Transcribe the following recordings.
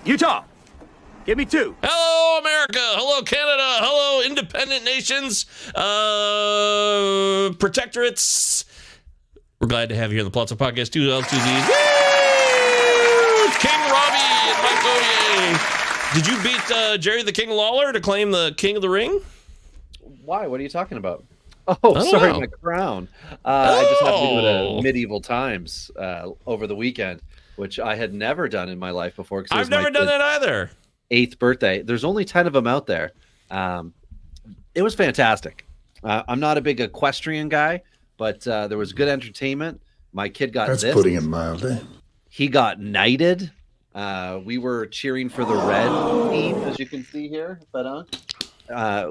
Utah. Give me 2. Hello, America. Hello, Canada. Hello, independent nations, protectorates. We're glad to have you here on the Palazzo Podcast. 2 L's, 2 Z's. Woo! King Robbie and Mike Govier. Did you beat Jerry the King Lawler to claim the King of the Ring? Why? What are you talking about? Oh, sorry, my crown. I just had to do it at medieval times over the weekend, which I had never done in my life before. I've never done that either. 8th birthday. There's only 10 of them out there. It was fantastic. I'm not a big equestrian guy, but there was good entertainment. My kid got That's putting it mildly. He got knighted. We were cheering for the red team, as you can see here,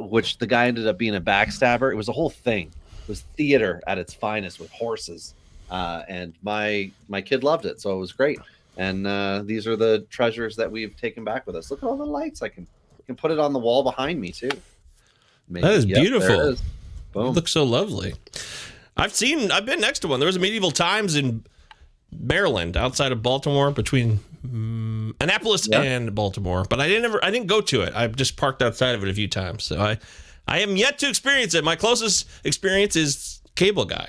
which the guy ended up being a backstabber. It was a whole thing. It was theater at its finest with horses. And my kid loved it, so it was great. And these are the treasures that we've taken back with us. Look at all the lights. I can put it on the wall behind me too. Maybe. That is beautiful. There it is. Boom. It looks so lovely. I've been next to one. There was a Medieval Times in Maryland, outside of Baltimore, between Annapolis and Baltimore. But I didn't go to it. I've just parked outside of it a few times. So I am yet to experience it. My closest experience is Cable Guy.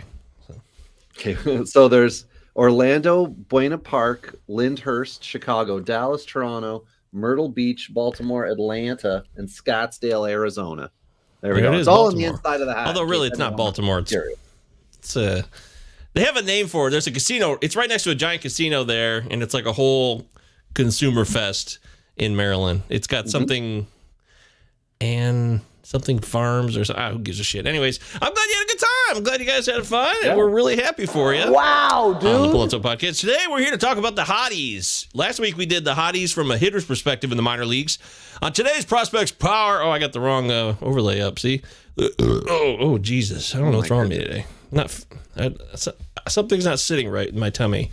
Okay, so there's Orlando, Buena Park, Lyndhurst, Chicago, Dallas, Toronto, Myrtle Beach, Baltimore, Atlanta, and Scottsdale, Arizona. There we go. It's all on the inside of the house. Although really, it's not Baltimore. It's they have a name for it. There's a casino. It's right next to a giant casino there, and it's like a whole consumer fest in Maryland. It's got something and something farms or something. Who gives a shit? Anyways, I'm glad you had a good time. I'm glad you guys had fun, and we're really happy for you. Wow, dude. On the Palazzo Podcast. Today, we're here to talk about the hotties. Last week, we did the hotties from a hitter's perspective in the minor leagues. On today's Prospects Power, I got the wrong overlay up, see? Oh, Jesus. I don't know what's wrong with me today. Something's not sitting right in my tummy.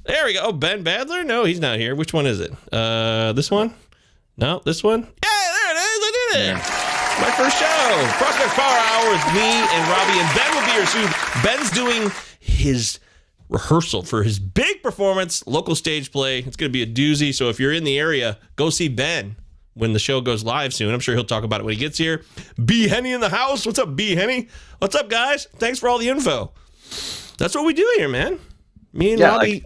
There we go. Oh, Ben Badler? No, he's not here. Which one is it? This one? No, this one? Yeah, there it is. I did it. Yeah. My first show, Prospects Power Hour with me and Robbie, and Ben will be here soon. Ben's doing his rehearsal for his big performance, local stage play. It's going to be a doozy, so if you're in the area, go see Ben when the show goes live soon. I'm sure he'll talk about it when he gets here. B. Henny in the house. What's up, B. Henny? What's up, guys? Thanks for all the info. That's what we do here, man. Me and Robbie,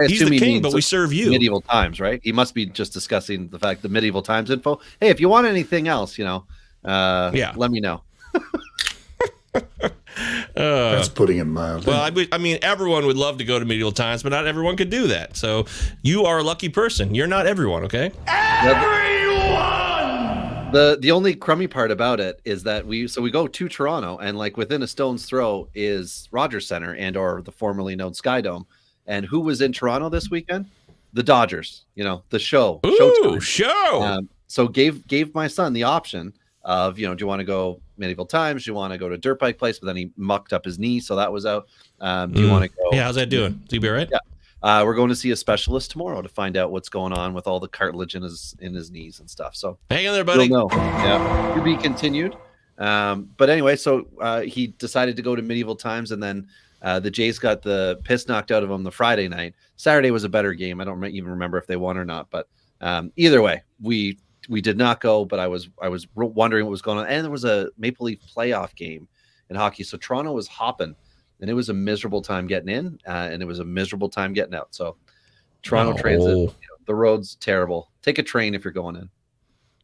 he's the king, but we serve you. Medieval times, right? He must be just discussing the fact the medieval times info. Hey, if you want anything else, let me know. That's putting it mildly. Well, everyone would love to go to medieval times, but not everyone could do that. So you are a lucky person. You're not everyone, okay? The only crummy part about it is that we go to Toronto, and like within a stone's throw is Rogers Center or the formerly known Sky Dome. And who was in Toronto this weekend? The Dodgers. The show. Ooh, show. So gave my son the option of, do you want to go medieval times? Do you want to go to Dirt Bike Place? But then he mucked up his knee, so that was out. Do you want to go? Yeah, how's that doing? Is he be all right? Yeah. We're going to see a specialist tomorrow to find out what's going on with all the cartilage in his knees and stuff. So hang in there, buddy. We'll know. Yeah, to be continued. But anyway, so he decided to go to medieval times, and then the Jays got the piss knocked out of them the Friday night. Saturday was a better game. I don't even remember if they won or not. But either way, we did not go. But I was wondering what was going on, and there was a Maple Leaf playoff game in hockey. So Toronto was hopping. And it was a miserable time getting in, and it was a miserable time getting out. So Toronto Transit, the road's terrible. Take a train if you're going in.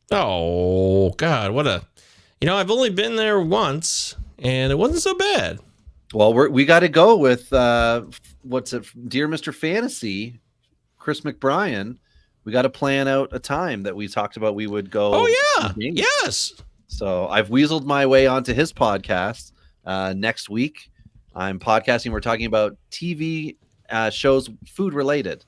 Oh, God, I've only been there once, and it wasn't so bad. Well, we got to go with, Dear Mr. Fantasy, Chris McBrien. We got to plan out a time that we talked about we would go. Oh, yeah. Yes. So I've weaseled my way onto his podcast next week. I'm podcasting. We're talking about TV shows, food related.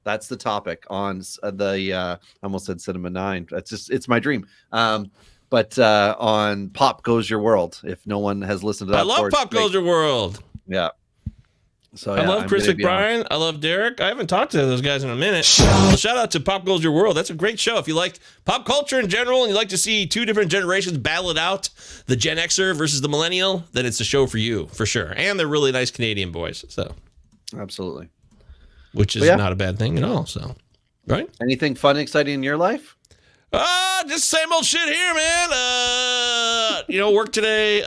That's the topic on I almost said Cinema 9. It's my dream. But on Pop Goes Your World, if no one has listened to that. I love Pop Goes Your World. Yeah. So I love Chris McBrien. I love Derek. I haven't talked to those guys in a minute. Well, shout out to Pop Goes Your World. That's a great show. If you like pop culture in general and you like to see two different generations battle it out, the Gen Xer versus the Millennial, then it's a show for you, for sure. And they're really nice Canadian boys. So absolutely. Which is not a bad thing at all. So Right? Anything fun, exciting in your life? Just same old shit here, man. Work today.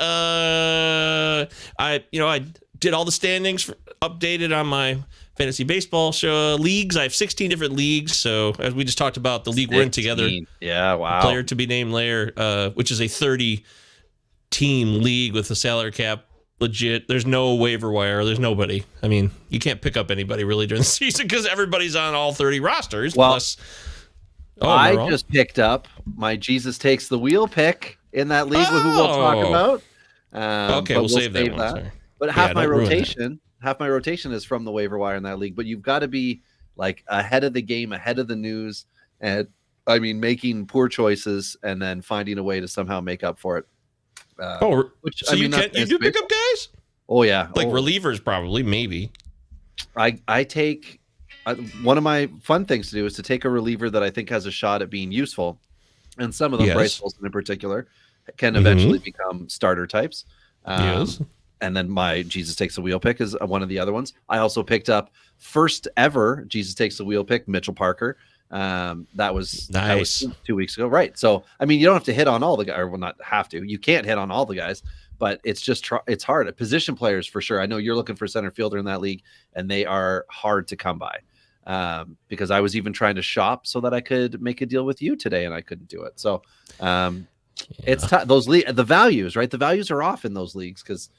I did all the standings updated on my fantasy baseball show leagues. I have 16 different leagues. So as we just talked about, the league we're in together. Yeah, wow. Player to be named later, which is a 30-team league with a salary cap. Legit. There's no waiver wire. There's nobody. I mean, you can't pick up anybody really during the season because everybody's on all 30 rosters. Well, plus, I just picked up my Jesus Takes the Wheel pick in that league, who we'll talk about. Okay, we'll save that one. Sorry. But half my rotation is from the waiver wire in that league. But you've got to be like ahead of the game, ahead of the news, and making poor choices and then finding a way to somehow make up for it. You do pick up guys? Oh yeah, relievers probably, maybe. I take one of my fun things to do is to take a reliever that I think has a shot at being useful, and some of them, Bryce Wilson in particular, can eventually become starter types. Yes. And then my Jesus Takes the Wheel pick is one of the other ones. I also picked up first ever Jesus Takes the Wheel pick, Mitchell Parker. That was nice. That was 2 weeks ago. Right. So, you don't have to hit on all the guys, or not have to, you can't hit on all the guys, but it's just, it's hard. Position players for sure. I know you're looking for center fielder in that league and they are hard to come by. Because I was even trying to shop so that I could make a deal with you today and I couldn't do it. So, it's those the values, right? The values are off in those leagues because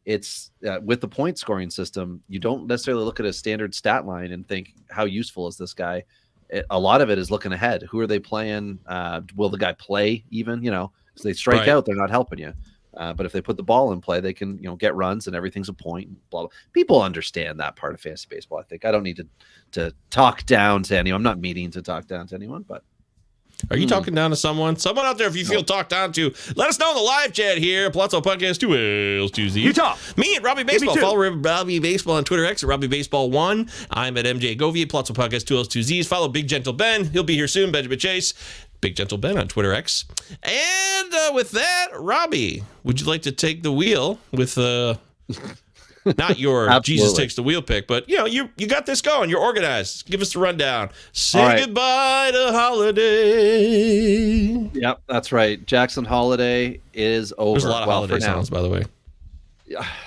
it's with the point scoring system. You don't necessarily look at a standard stat line and think, how useful is this guy? A lot of it is looking ahead. Who are they playing? Will the guy play even? Because they strike out, they're not helping you. But if they put the ball in play, they can, get runs and everything's a point. Blah, blah. People understand that part of fantasy baseball. I think I don't need to talk down to anyone. I'm not meaning to talk down to anyone, but. Are you talking down to someone? Someone out there, if you feel talked down to, let us know in the live chat here. Palazzo Podcast, 2 L's, 2 Z's. Utah. Me and Robbie Baseball. Follow Robbie Baseball on Twitter X at Robbie Baseball 1. I'm at MJ Govier. Palazzo Podcast, 2 L's, 2 Z's. Follow Big Gentle Ben. He'll be here soon. Benjamin Chase. Big Gentle Ben on Twitter X. And with that, Robbie, would you like to take the wheel with not your Jesus Takes the Wheel pick, but you got this going. You're organized. Give us the rundown. Say goodbye to Holiday. Yep, that's right. Jackson Holiday is over. There's a lot of Holiday songs, by the way.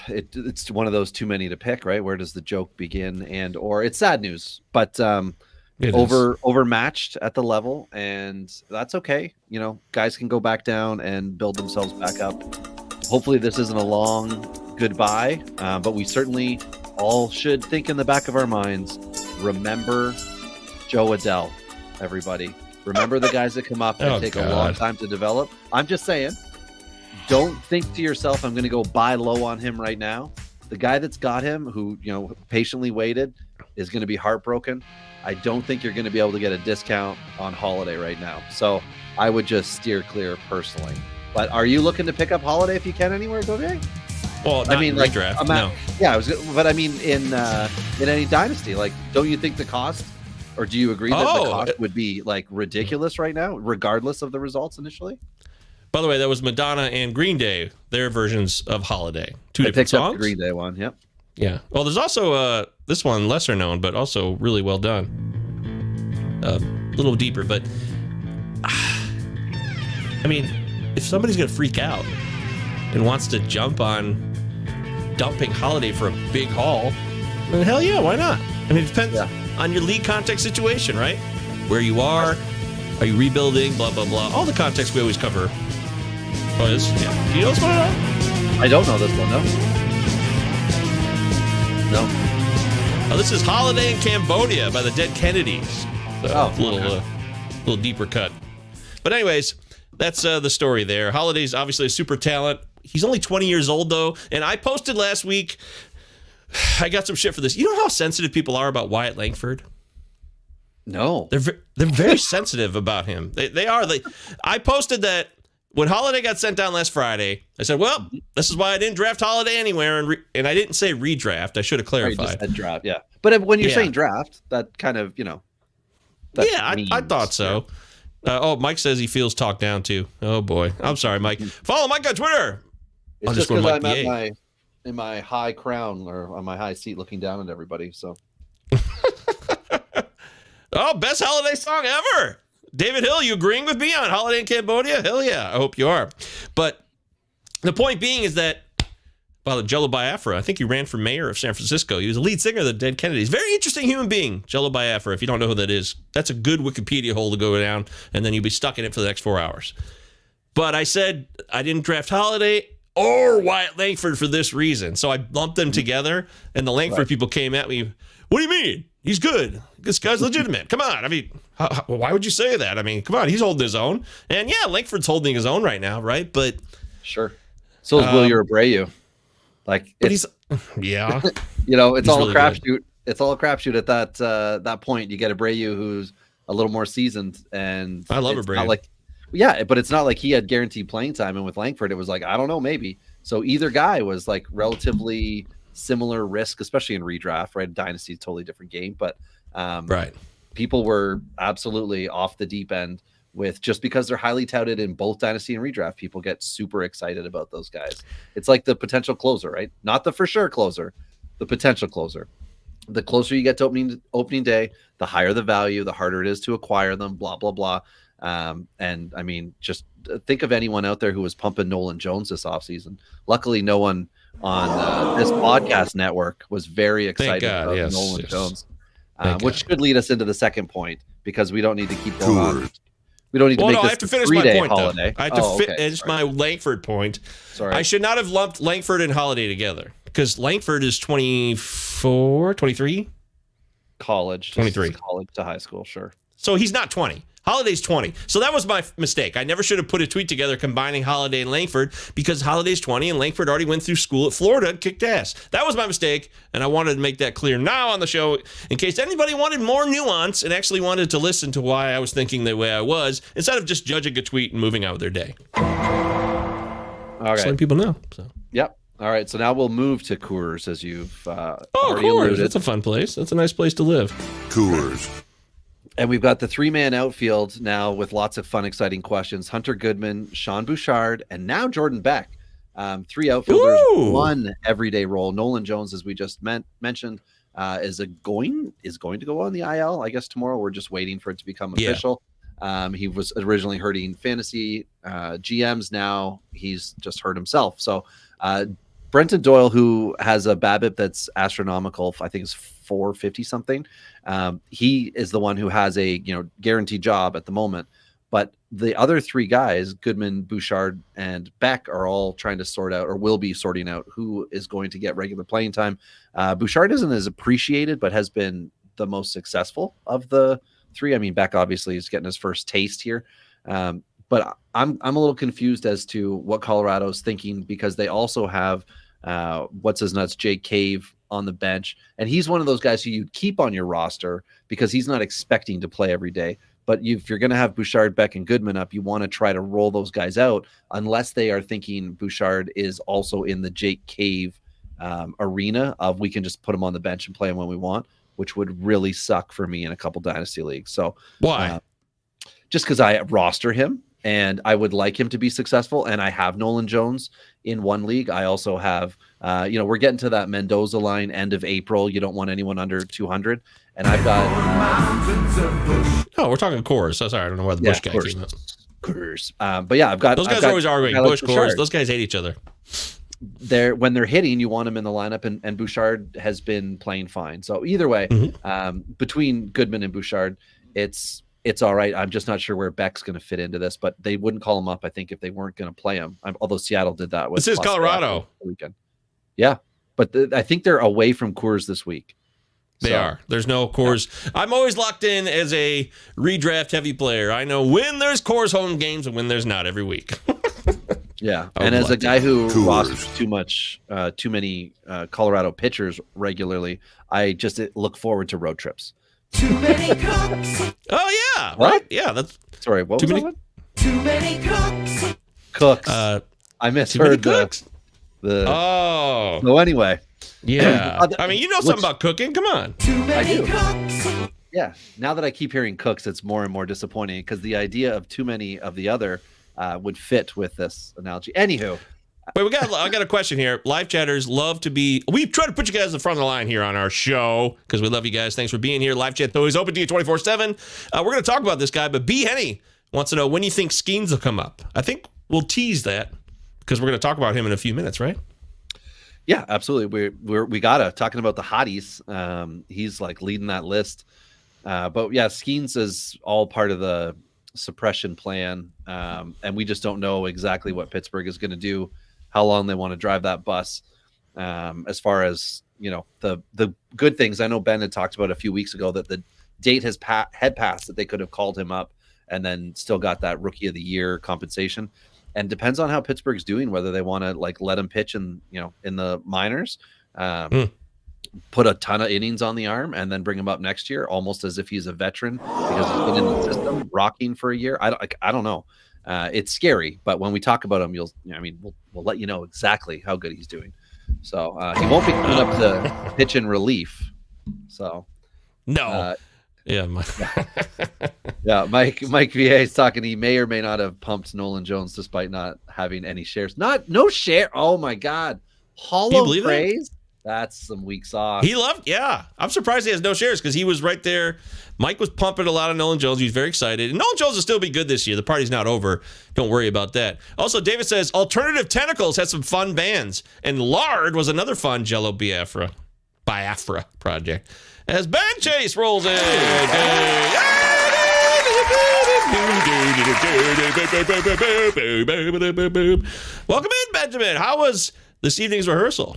It's one of those too many to pick, right? Where does the joke begin or it's sad news, but overmatched at the level, and that's okay. Guys can go back down and build themselves back up. Hopefully this isn't a long goodbye, but we certainly all should think in the back of our minds, remember Joe Adele, everybody. Remember the guys that come up and take a long time to develop. I'm just saying, don't think to yourself, I'm going to go buy low on him right now. The guy that's got him, who patiently waited, is going to be heartbroken. I don't think you're going to be able to get a discount on Holiday right now. So I would just steer clear personally. But are you looking to pick up Holiday if you can anywhere, Govier? Well, not in redraft, no. Yeah, in any dynasty, don't you think the cost, or do you agree that the cost would be ridiculous right now, regardless of the results initially? By the way, that was Madonna and Green Day, their versions of Holiday. Two different songs. Up the Green Day one, yep. Yeah. Well, there's also this one, lesser known, but also really well done. A little deeper, but if somebody's going to freak out and wants to jump on dumping Holiday for a big haul, then hell yeah, why not? It depends on your league context situation, right? Where you are you rebuilding, blah, blah, blah. All the context we always cover. Oh, this? Yeah. Do you know this one at all? I don't know this one, no. No. Oh, this is Holiday in Cambodia by the Dead Kennedys. So a little deeper cut. But anyways, that's the story there. Holiday's obviously a super talent. He's only 20 years old, though. And I posted last week, I got some shit for this. You know how sensitive people are about Wyatt Langford? No. They're very sensitive about him. They are. I posted that when Holiday got sent down last Friday. I said, well, this is why I didn't draft Holiday anywhere. And I didn't say redraft. I should have clarified. You just said draft, yeah. But when you're saying draft, that kind of, I thought so. Mike says he feels talked down too. Oh boy, I'm sorry, Mike. Follow Mike on Twitter. It's just because I'm in my high crown or on my high seat, looking down at everybody. So, Oh, best holiday song ever. David Hill, you agreeing with me on Holiday in Cambodia? Hell yeah, I hope you are. But the point being is that, well, Jello Biafra, I think he ran for mayor of San Francisco. He was the lead singer of the Dead Kennedys. Very interesting human being, Jello Biafra. If you don't know who that is, that's a good Wikipedia hole to go down, and then you'll be stuck in it for the next 4 hours. But I said I didn't draft Holiday or Wyatt Langford for this reason. So I lumped them together, and the Langford people came at me. What do you mean? He's good. This guy's legitimate. Come on. I mean, why would you say that? I mean, come on. He's holding his own. And yeah, Langford's holding his own right now, right? But sure. So is Will Abreu. Like, but he's, yeah. It's all really a crapshoot. It's all a crapshoot at that point. You get Abreu, who's a little more seasoned, and I love Abreu. But it's not like he had guaranteed playing time. And with Langford, it was like, I don't know, maybe. So either guy was like relatively similar risk, especially in redraft, right? Dynasty is a totally different game, but right. People were absolutely off the deep end with, just because they're highly touted in both Dynasty and redraft, people get super excited about those guys. It's like the potential closer, right? Not the for sure closer, the potential closer. The closer you get to opening day, the higher the value, the harder it is to acquire them, blah, blah, blah. And I mean, just think of anyone out there who was pumping Nolan Jones this offseason. Luckily, no one on this podcast network was very excited about Nolan Jones, which should lead us into the second point, because we don't need to keep going on. We don't need to make this I have to finish my point, holiday. I have to finish my Langford point. Sorry. I should not have lumped Langford and Holiday together, because Langford is 24, 23? College. 23. College to high school, sure. So he's not 20. Holiday's 20. So that was my mistake. I never should have put a tweet together combining Holiday and Langford, because Holiday's 20 and Langford already went through school at Florida and kicked ass. That was my mistake, and I wanted to make that clear now on the show in case anybody wanted more nuance and actually wanted to listen to why I was thinking the way I was, instead of just judging a tweet and moving out with their day. All right. Just letting people know. So. Yep. All right. So now we'll move to Coors, as you've already Coors. alluded. That's a fun place. That's a nice place to live. Coors. And we've got the three-man outfield now with lots of fun, exciting questions. Hunter Goodman, Sean Bouchard, and now Jordan Beck. Three outfielders, one everyday role. Nolan Jones, as we just mentioned, is going to go on the IL, I guess, tomorrow. We're just waiting for it to become official. He was originally hurting fantasy GMs. Now he's just hurt himself. So Brenton Doyle, who has a BABIP that's astronomical, I think it's 450 something. He is the one who has a guaranteed job at the moment. But the other three guys, Goodman, Bouchard, and Beck, are all trying to sort out, or will be sorting out, who is going to get regular playing time. Bouchard isn't as appreciated, but has been the most successful of the three. I mean, Beck obviously is getting his first taste here. But I'm a little confused as to what Colorado's thinking, because they also have what's his nuts, Jake Cave, on the bench, and he's one of those guys who you'd keep on your roster because he's not expecting to play every day. But if you're going to have Bouchard, Beck, and Goodman up, you want to try to roll those guys out, unless they are thinking Bouchard is also in the Jake Cave arena of, we can just put him on the bench and play him when we want, which would really suck for me in a couple dynasty leagues. So why? Just because I roster him and I would like him to be successful, and I have Nolan Jones in one league. I also have, we're getting to that Mendoza line end of April. You don't want anyone under 200. And I've got... we're talking Coors. Oh, sorry, I don't know why the Bush guy came up. Coors. But yeah, I've got... Those guys are always arguing. Bush, Coors. Those guys hate each other. When they're hitting, you want them in the lineup, and Bouchard has been playing fine. So either way, between Goodman and Bouchard, it's all right. I'm just not sure where Beck's going to fit into this, but they wouldn't call him up, I think, if they weren't going to play him. Although Seattle did that. This is Colorado. Weekend. Yeah, but I think they're away from Coors this week. They are. There's no Coors. Yeah. I'm always locked in as a redraft heavy player. I know when there's Coors home games and when there's not every week. Yeah, and as a guy who rosters too many Colorado pitchers regularly, I just look forward to road trips. Too many cooks. Oh yeah, what? Right. Yeah, that's sorry. What too was many? That? Too many cooks. Cooks. I misheard the. Oh. So anyway. Yeah. I mean, you know something about cooking. Come on. Too many cooks. Yeah. Now that I keep hearing cooks, it's more and more disappointing, because the idea of too many of the other would fit with this analogy. Anywho, Wait, I got a question here. Live chatters love to be. We try to put you guys in the front of the line here on our show because we love you guys. Thanks for being here. Live chat always open to you 24/7. We're going to talk about this guy, but B Henny wants to know when you think Skeens will come up. I think we'll tease that because we're going to talk about him in a few minutes, right? Yeah, absolutely. We gotta talking about the hotties. He's like leading that list. But yeah, Skeens is all part of the suppression plan, and we just don't know exactly what Pittsburgh is going to do, how long they want to drive that bus. As far as the good things, I know Ben had talked about a few weeks ago that the date had passed that they could have called him up and then still got that Rookie of the Year compensation. And depends on how Pittsburgh's doing, whether they want to like let him pitch in the minors. Put a ton of innings on the arm and then bring him up next year, almost as if he's a veteran because he's been in the system rocking for a year. I don't know. It's scary, but when we talk about him, we'll let you know exactly how good he's doing. So he won't be coming up to pitch in relief. So no, Mike VA is talking. He may or may not have pumped Nolan Jones despite not having any shares. No share. Oh my God, hollow praise. That's some weak sauce. I'm surprised he has no shares because he was right there. Mike was pumping a lot of Nolan Jones. He was very excited. And Nolan Jones will still be good this year. The party's not over. Don't worry about that. Also, David says, Alternative Tentacles had some fun bands. And Lard was another fun Jello Biafra project. As Ben Chase rolls in. Welcome in, Benjamin. How was this evening's rehearsal?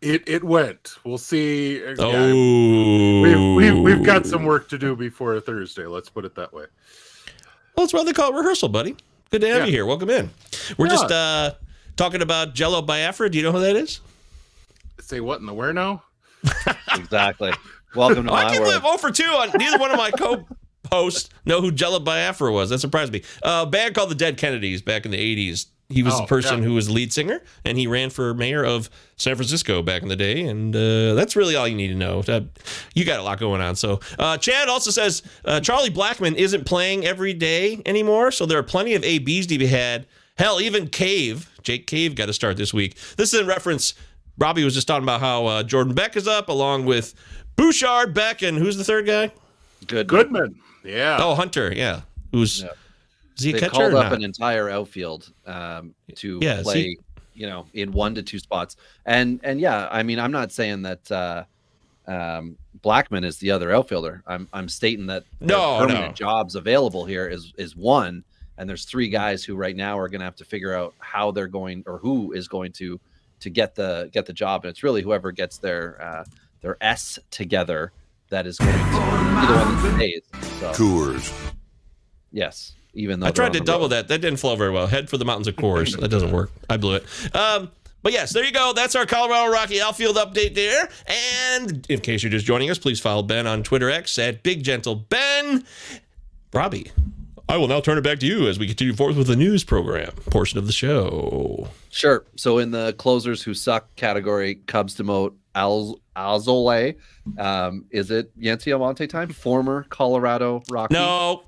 It went. We'll see. Oh, we've got some work to do before Thursday. Let's put it that way. Well, that's why they call it rehearsal, buddy. Good to have you here. Welcome in. We're just talking about Jello Biafra. Do you know who that is? Say what in the where now? Exactly. Welcome to my I can't world. believe 0 for 2 on neither one of my co-hosts know who Jello Biafra was. That surprised me. A band called the Dead Kennedys back in the 80s. He was the person who was lead singer, and he ran for mayor of San Francisco back in the day. And that's really all you need to know. You got a lot going on. So Chad also says Charlie Blackmon isn't playing every day anymore, so there are plenty of ABs to be had. Hell, even Jake Cave got a start this week. This is in reference, Robbie was just talking about how Jordan Beck is up, along with Bouchard, Beck, and who's the third guy? Goodman. Yeah. Oh, Hunter, yeah. Who's... Yeah. Is he a they catcher called or up not? An entire outfield to play, in 1 to 2 spots. And yeah, I mean, I'm not saying that Blackmon is the other outfielder. I'm stating that permanent jobs available here is one, and there's 3 guys who right now are going to have to figure out how they're going or who is going to get the job. And it's really whoever gets their S together that is going to be the one that stays. So, Coors. Yes. Even though I tried to double that didn't flow very well. Head for the mountains of Coors. That doesn't work. I blew it. But yes, there you go. That's our Colorado Rocky outfield update there. And in case you're just joining us, please follow Ben on Twitter X at BigGentleBen. Robbie, I will now turn it back to you as we continue forth with the news program portion of the show. Sure. So in the closers who suck category, Cubs demote Alzolay. Is it Yancy Almonte time? Former Colorado Rocky? No.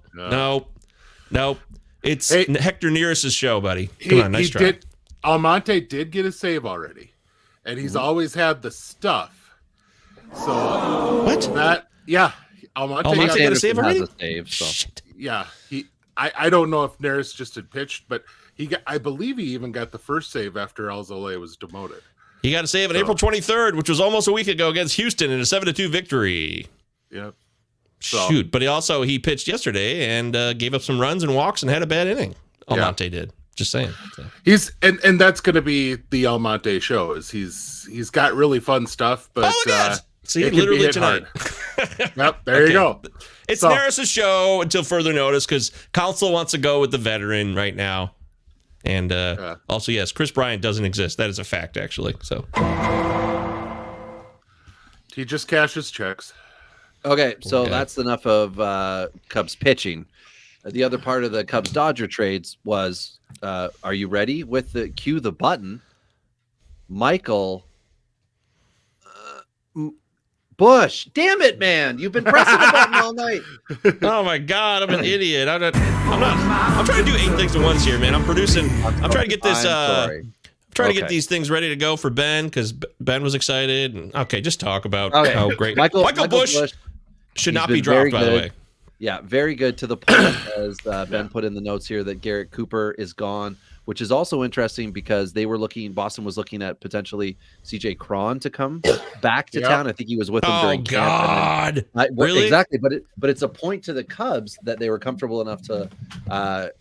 It's Hector Neris's show, buddy. Come on, nice try. Almonte did get a save already, and he's always had the stuff. So what? Almonte got a save already. Has a save, so. Shit. Yeah, I don't know if Neris just had pitched, but I believe he even got the first save after Alzolay was demoted. He got a save on April 23rd, which was almost a week ago against Houston in a 7-2 victory. Yep. Shoot, but he pitched yesterday and gave up some runs and walks and had a bad inning. Almonte did. Just saying. So. He's and that's going to be the Almonte show. He's got really fun stuff, but see, literally tonight. Yep, there you go. It's Neris's show until further notice because Council wants to go with the veteran right now, and also yes, Chris Bryant doesn't exist. That is a fact, actually. So he just cashes checks. Okay, so that's enough of Cubs pitching. The other part of the Cubs-Dodger trades was, are you ready with the cue the button? Michael Bush. Damn it, man. You've been pressing the button all night. Oh my God, I'm an idiot. I'm trying to do 8 things at once here, man. I'm trying to get this. Trying to get these things ready to go for Ben because Ben was excited. And, okay, just talk about how great Michael Bush should not be dropped, by the way. Yeah, very good, to the point, as Ben put in the notes here, that Garrett Cooper is gone, which is also interesting because Boston was looking at potentially CJ Cron to come back to town. I think he was with them during camp. Really? Exactly, but it's a point to the Cubs that they were comfortable enough to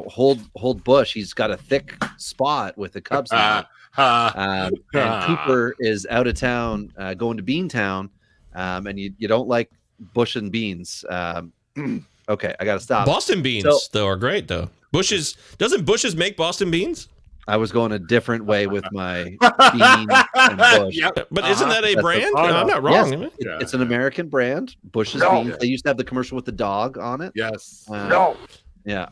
hold Bush. He's got a thick spot with the Cubs now. And Cooper is out of town, going to Beantown, and you don't like Bush and beans. Okay, I gotta stop. Boston beans though are great though. Doesn't Bush's make Boston beans? I was going a different way with my bean and Bush. But isn't that a brand? No, I'm not wrong. Yes, it's an American brand. Bush's beans. They used to have the commercial with the dog on it. Yes. Yeah.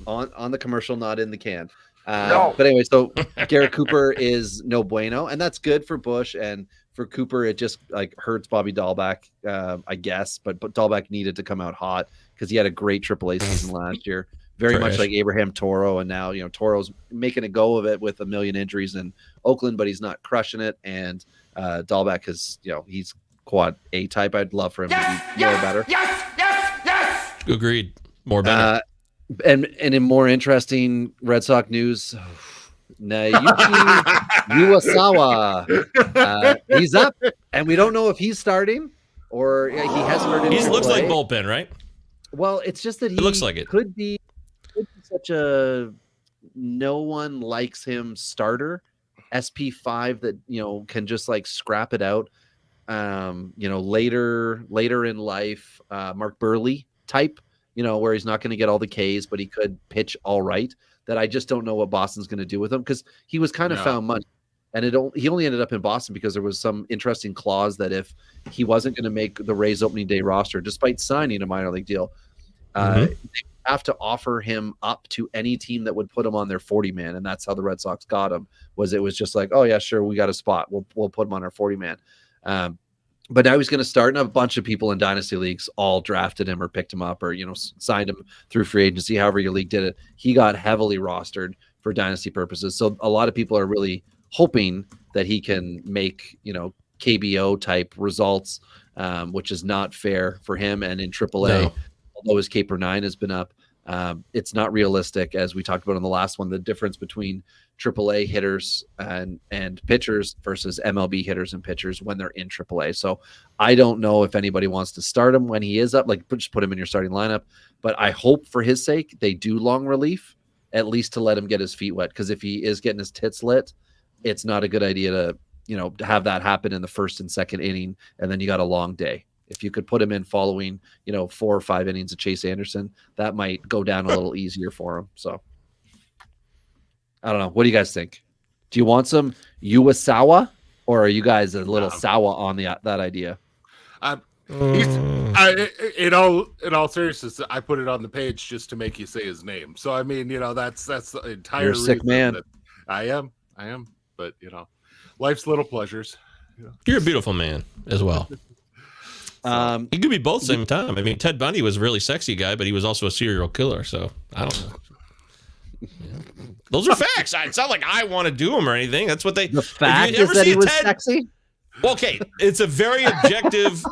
On the commercial, not in the can. But anyway, so Garrett Cooper is no bueno, and that's good for Bush, and for Cooper, it just like hurts Bobby Dahlbeck, I guess. But Dahlbeck needed to come out hot because he had a great AAA season last year, very much like Abraham Toro, and now Toro's making a go of it with a million injuries in Oakland, but he's not crushing it. And Dahlbeck is, he's quad A type. I'd love for him to be more better. Yes. Agreed. More better. And in more interesting Red Sox news, Naoki Iwasawa, he's up, and we don't know if he's starting or he has started. He looks like bullpen, right? Well, it's just that he looks like it could be such a no one likes him starter, SP5 that can just like scrap it out. Later in life, Mark Burley type. Where he's not going to get all the Ks, but he could pitch all right. That I just don't know what Boston's going to do with him because he was kind of found money, and he only ended up in Boston because there was some interesting clause that if he wasn't going to make the Rays opening day roster, despite signing a minor league deal, they have to offer him up to any team that would put him on their 40-man, and that's how the Red Sox got him. It was just like, oh yeah, sure, we got a spot, we'll put him on our 40-man. But now he's going to start, and a bunch of people in dynasty leagues all drafted him or picked him up or, signed him through free agency, however your league did it. He got heavily rostered for dynasty purposes. So a lot of people are really hoping that he can make, KBO type results, which is not fair for him. And in AAA, although his K/9 has been up, it's not realistic, as we talked about on the last one, the difference between AAA hitters and pitchers versus MLB hitters and pitchers when they're in AAA. So I don't know if anybody wants to start him when he is up, like just put him in your starting lineup. But I hope for his sake they do long relief, at least to let him get his feet wet. Because if he is getting his tits lit, it's not a good idea to have that happen in the first and second inning, and then you got a long day. If you could put him in following, 4 or 5 innings of Chase Anderson, that might go down a little easier for him. So I don't know. What do you guys think? Do you want some Iwasawa, or are you guys a little sour on that idea? In all seriousness, I put it on the page just to make you say his name. So I mean, that's the entire. You're a sick man. I am. But life's little pleasures. You're a beautiful man as well. He could be both same time. I mean, Ted Bundy was a really sexy guy, but he was also a serial killer. So I don't know. Those are facts. It's not like I want to do them or anything. That's what they. The fact is that he was sexy. Okay, it's a very objective.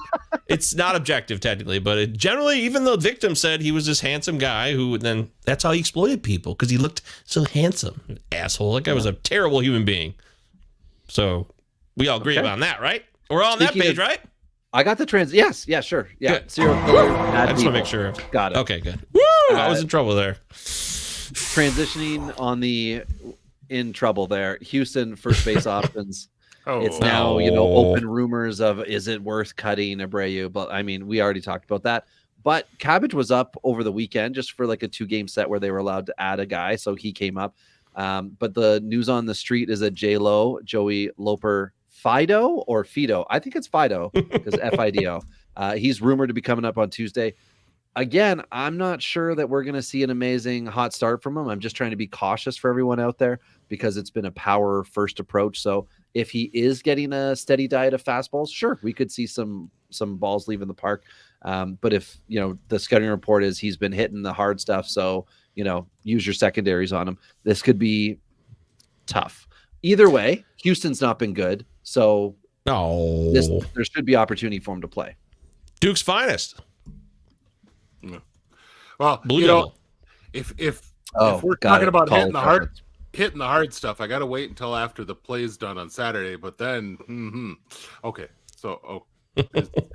It's not objective technically, but generally, even the victim said he was this handsome guy who then that's how he exploited people because he looked so handsome. Asshole. That guy was a terrible human being. So we all agree on that, right? We're all on that page, right? I got the Yes. Yeah. Sure. Yeah. Serial killer. I just want to make sure. Got it. Okay. Good. Woo! I was in trouble there. Transitioning in trouble there. Houston first base options. It's now, open rumors of is it worth cutting Abreu? But I mean, we already talked about that. But Cabbage was up over the weekend just for like a 2-game set where they were allowed to add a guy. So he came up. But the news on the street is that Joey Loper Fido or Fido. I think it's Fido because FIDO. He's rumored to be coming up on Tuesday. Again, I'm not sure that we're going to see an amazing hot start from him. I'm just trying to be cautious for everyone out there because it's been a power first approach. So If he is getting a steady diet of fastballs, sure, we could see some balls leaving the park. But if, the scouting report is he's been hitting the hard stuff, so, use your secondaries on him, this could be tough. Either way, Houston's not been good, so there should be opportunity for him to play. Duke's finest. Well, Blue Devil. if we're talking about hitting the hard stuff, I got to wait until after the play's done on Saturday. But then, okay. So,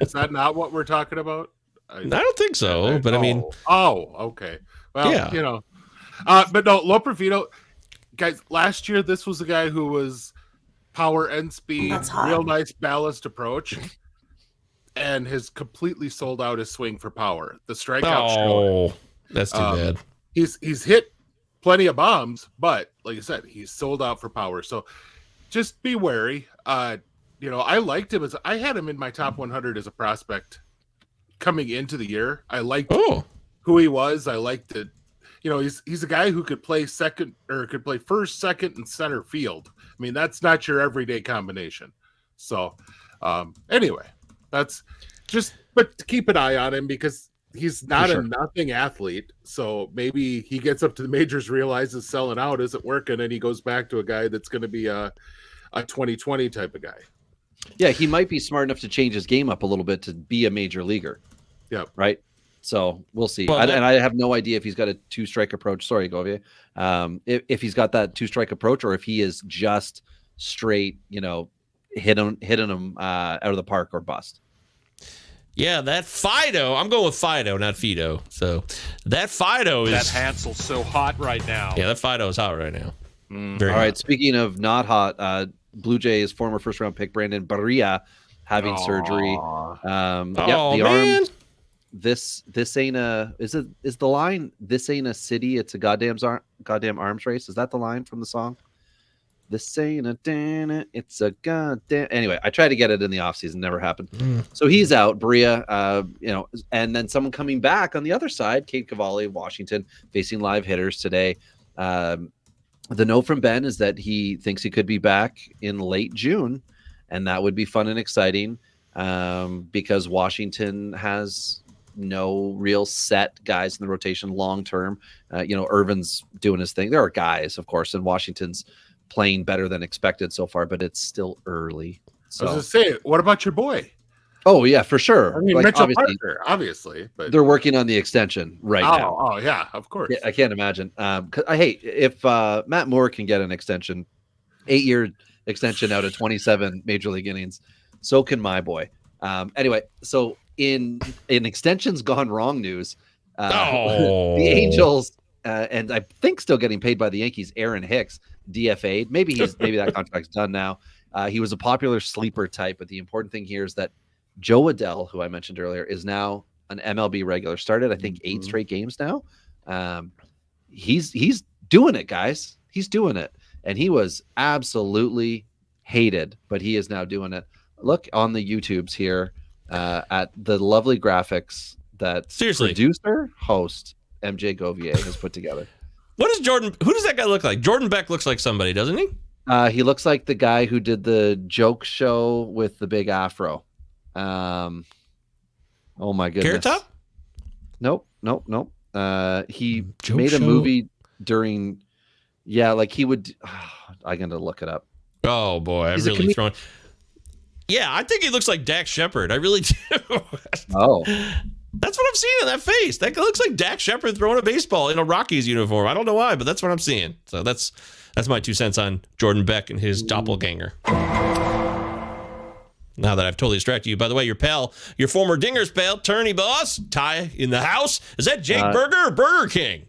is that not what we're talking about? I don't think so. But I mean, okay. Well, yeah. But no, Loperfido, guys. Last year, this was a guy who was power and speed, real nice balanced approach, and has completely sold out his swing for power. The strikeout show. That's too bad. He's hit plenty of bombs, but like I said, he's sold out for power. So just be wary. I liked him I had him in my top 100 as a prospect coming into the year. I liked who he was. I liked it. He's a guy who could play first, second, and center field. I mean, that's not your everyday combination. So anyway, that's just, but keep an eye on him because he's not a nothing athlete. So maybe he gets up to the majors, realizes selling out isn't working, and he goes back to a guy that's going to be a 2020 type of guy. Yeah, he might be smart enough to change his game up a little bit to be a major leaguer. Yeah. Right. So we'll see. Well, and I have no idea if he's got a 2-strike approach. Sorry, Govier. If he's got that 2-strike approach, or if he is just straight, hitting him out of the park or bust. Yeah, that Fido. I'm going with Fido, not Fido. So that Fido is. That Hansel's so hot right now. Yeah, that Fido is hot right now. All right. Speaking of not hot, Blue Jays former first-round pick Brandon Barria having surgery. The arm. This ain't is the line? This ain't a city. It's a goddamn arms race. Is that the line from the song? This ain't it's a goddamn. Anyway, I tried to get it in the offseason, never happened. So he's out, Barria. And then someone coming back on the other side, Cade Cavalli, Washington, facing live hitters today. The note from Ben is that he thinks he could be back in late June, and that would be fun and exciting because Washington has no real set guys in the rotation long term. Irvin's doing his thing. There are guys, of course, and Washington's playing better than expected so far, but it's still early. So I was just saying, what about your boy? Oh yeah, for sure. I mean, Mitchell Parker, obviously, but they're working on the extension now. Oh yeah, of course. I can't imagine. If Matt Moore can get an extension, 8-year extension out of 27 major league innings, so can my boy. Anyway, so in extensions gone wrong news, the Angels and I think still getting paid by the Yankees, Aaron Hicks DFA'd. Maybe that contract's done now. He was a popular sleeper type, but the important thing here is that Joe Adell, who I mentioned earlier, is now an MLB regular. Started, I think, 8 straight games now. He's doing it, guys. He's doing it, and he was absolutely hated, but he is now doing it. Look on the YouTubes here at the lovely graphics that producer host MJ Govier has put together. Who does that guy look like? Jordan Beck looks like somebody, doesn't he? He looks like the guy who did the joke show with the big afro. Oh my goodness. Carrot Top? Nope. He made a movie during. Yeah, like he would. I'm gonna look it up. Oh boy, I'm really throwing. Yeah, I think he looks like Dax Shepard. I really do. Oh. That's what I'm seeing in that face. That looks like Dax Shepard throwing a baseball in a Rockies uniform. I don't know why, but that's what I'm seeing. So that's my 2 cents on Jordan Beck and his doppelganger. Now that I've totally distracted you. By the way, your former Dingers pal, Turney Boss, Ty in the house. Is that Jake Burger or Burger King?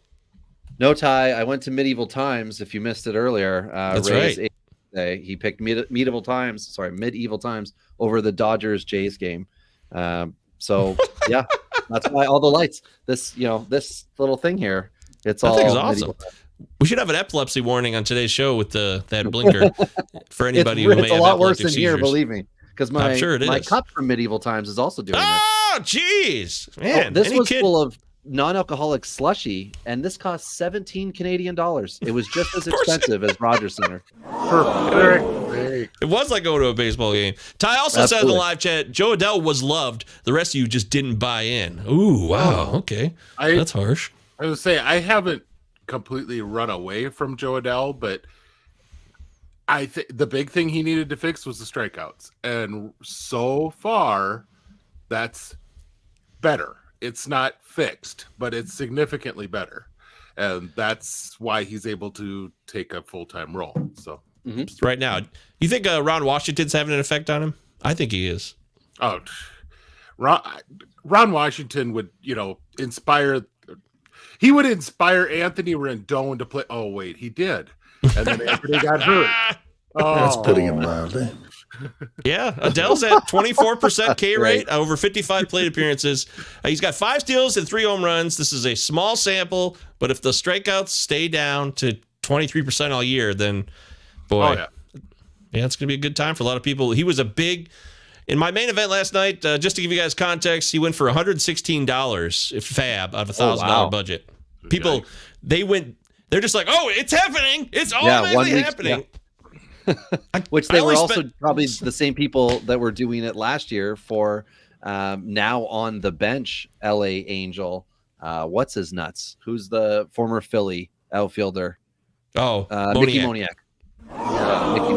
No, Ty. I went to Medieval Times. If you missed it earlier, that's Ray's right. He picked Medieval Times over the Dodgers Jays game. So yeah, that's why all the lights. This little thing here. That thing's awesome. We should have an epilepsy warning on today's show with that blinker for anybody who may have It's a lot worse than seizures. here, believe me. Because my cup from Medieval Times is also doing it. Oh, jeez, man! This was full of non-alcoholic slushy, and this cost 17 Canadian dollars. It was just as expensive as Rogers Center. Perfect. It was like going to a baseball game. Ty also said in the Absolutely. live chat, Joe Adell was loved. The rest of you just didn't buy in. Ooh, wow. Okay. That's harsh. I was say I haven't completely run away from Joe Adell, but I think the big thing he needed to fix was the strikeouts, and so far, that's better. It's not fixed, but it's significantly better, and that's why he's able to take a full-time role. So Right now, you think Ron Washington's having an effect on him? I think he is. Oh, Ron Washington would, inspire. He would inspire Anthony Rendon to play. Oh wait, he did, and then Anthony got hurt. That's putting it mildly. Yeah, Adele's at 24% K rate, over 55 plate appearances. He's got 5 steals and 3 home runs. This is a small sample, but if the strikeouts stay down to 23% all year, then boy, yeah, it's going to be a good time for a lot of people. He was in my main event last night, just to give you guys context, he went for $116 if fab out of a $1,000 budget. People, they're just like, oh, it's happening. It's automatically happening. Yeah. Which they were also probably the same people that were doing it last year for now on the bench, LA Angel. What's his nuts? Who's the former Philly outfielder? Oh, Mickey Moniak.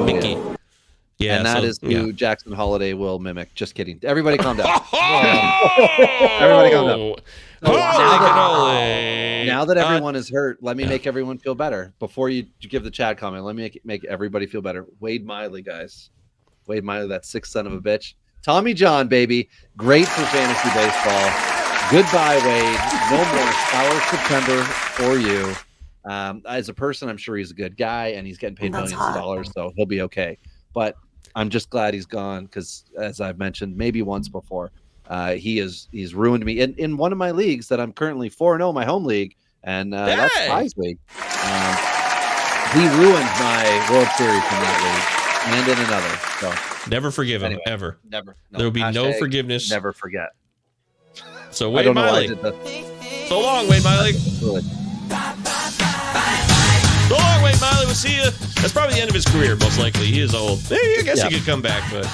Mickey. Yeah, and that is who Jackson Holiday will mimic. Just kidding. Everybody calm down. Everybody calm down. Now that everyone is hurt, let me make everyone feel better. Before you give the chat comment, let me make everybody feel better. Wade Miley, guys. Wade Miley, that sick son of a bitch. Tommy John, baby. Great for fantasy baseball. Goodbye, Wade. No more sour September for you. As a person, I'm sure he's a good guy, and he's getting paid millions of dollars, so he'll be okay. But I'm just glad he's gone because, as I've mentioned maybe once before, he's ruined me in one of my leagues that I'm currently 4-0, my home league, and that's Ty's league. He ruined my World Series in that league and in another. So never forgive him, ever. Never. No. There will be no forgiveness. Never forget. So Wade Miley. So long, Wade Miley. Really. So long, Wade Miley. We'll see you. That's probably the end of his career, most likely. He is old. Maybe I guess he could come back, but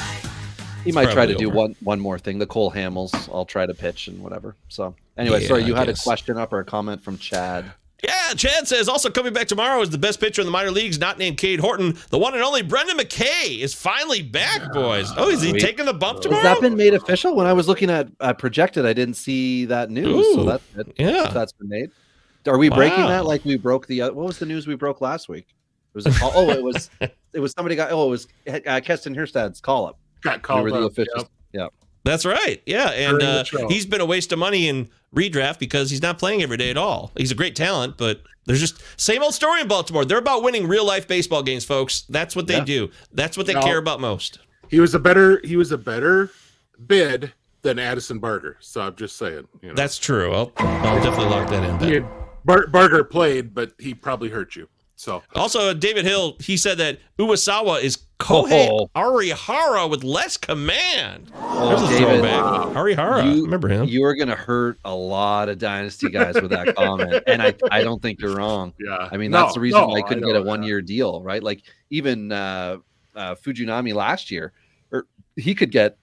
he might try to do one more thing. The Cole Hamels. I'll try to pitch and whatever. So anyway, sorry, you had a question up or a comment from Chad. Yeah, Chad says, also coming back tomorrow is the best pitcher in the minor leagues, not named Cade Horton. The one and only Brendan McKay is finally back, boys. Oh, is he taking the bump tomorrow? Has that been made official? When I was looking at projected, I didn't see that news. Ooh, so that's been made. Are we breaking that like we broke the other? What was the news we broke last week? It was somebody got. Oh, it was Keston Hirstad's call up. Got called up. Yeah. That's right. Yeah, and he's been a waste of money in redraft because he's not playing every day at all. He's a great talent, but there's just same old story in Baltimore. They're about winning real life baseball games, folks. That's what they do. That's what they care about most. He was a better bid than Addison Barger. So I'm just saying. That's true. I'll definitely lock that in. Barger played, but he probably hurt you. So also, David Hill, he said that Uwasawa is Kohei Arihara with less command. There's a David, throwback. Arihara, remember him? You are going to hurt a lot of dynasty guys with that comment, and I don't think you're wrong. Yeah, I mean that's the reason why I couldn't get a 1-year deal, right? Like even Fujinami last year, he got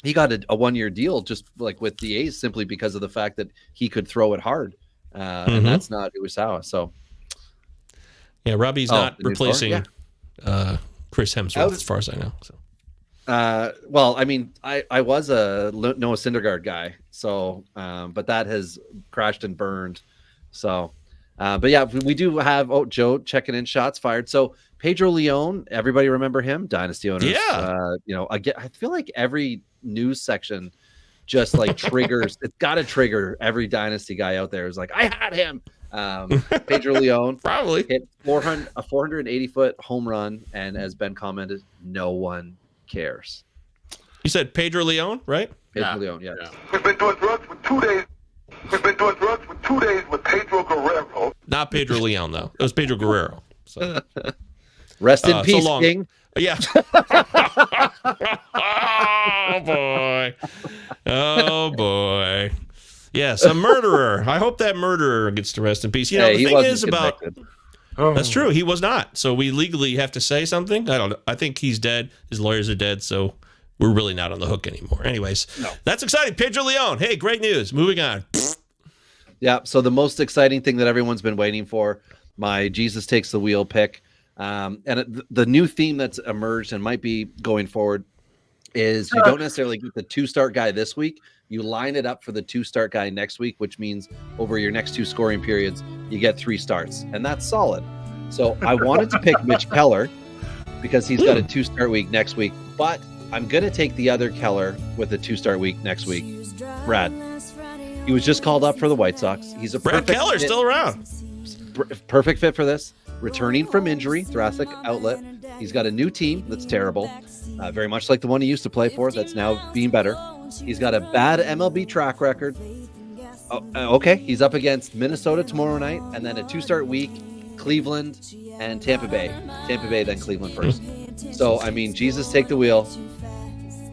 a 1-year deal just like with the A's simply because of the fact that he could throw it hard, and that's not Uwasawa. So. Yeah, Robbie's not replacing Chris Hemsworth, as far as I know. So, well, I mean, I was a Noah Syndergaard guy, so but that has crashed and burned. So, but yeah, we do have Joe checking in shots fired. So Pedro Leon, everybody remember him, dynasty owners. Yeah, again, I feel like every news section just like triggers. It's got to trigger every dynasty guy out there. Is like, I had him. Pedro Leon probably hit a 480-foot home run, and as Ben commented, no one cares. You said Pedro Leon, right? Pedro Leon, yeah. We've been doing drugs for 2 days. We've been doing drugs for 2 days with Pedro Guerrero. Not Pedro Leon, though. It was Pedro Guerrero. So. Rest in peace, King. Yeah. Oh boy. Yes, a murderer. I hope that murderer gets to rest in peace. You know, the thing is about... That's true. He was not. So we legally have to say something. I don't know. I think he's dead. His lawyers are dead. So we're really not on the hook anymore. Anyways, That's exciting. Pedro Leon. Hey, great news. Moving on. Yeah. So the most exciting thing that everyone's been waiting for, my Jesus Takes the Wheel pick. And the new theme that's emerged and might be going forward is you don't necessarily get the 2-start guy this week. You line it up for the 2-start guy next week, which means over your next 2 scoring periods, you get 3 starts, and that's solid. So I wanted to pick Mitch Keller because he's got a 2-start week next week, but I'm going to take the other Keller with a 2-start week next week. Brad. He was just called up for the White Sox. He's a Brad Keller still around. Perfect fit for this. Returning from injury, thoracic outlet. He's got a new team that's terrible, very much like the one he used to play for that's now being better. He's got a bad MLB track record. Okay, he's up against Minnesota tomorrow night, and then a 2-start week, Cleveland and Tampa Bay. Tampa Bay, then Cleveland first. So, I mean, Jesus, take the wheel.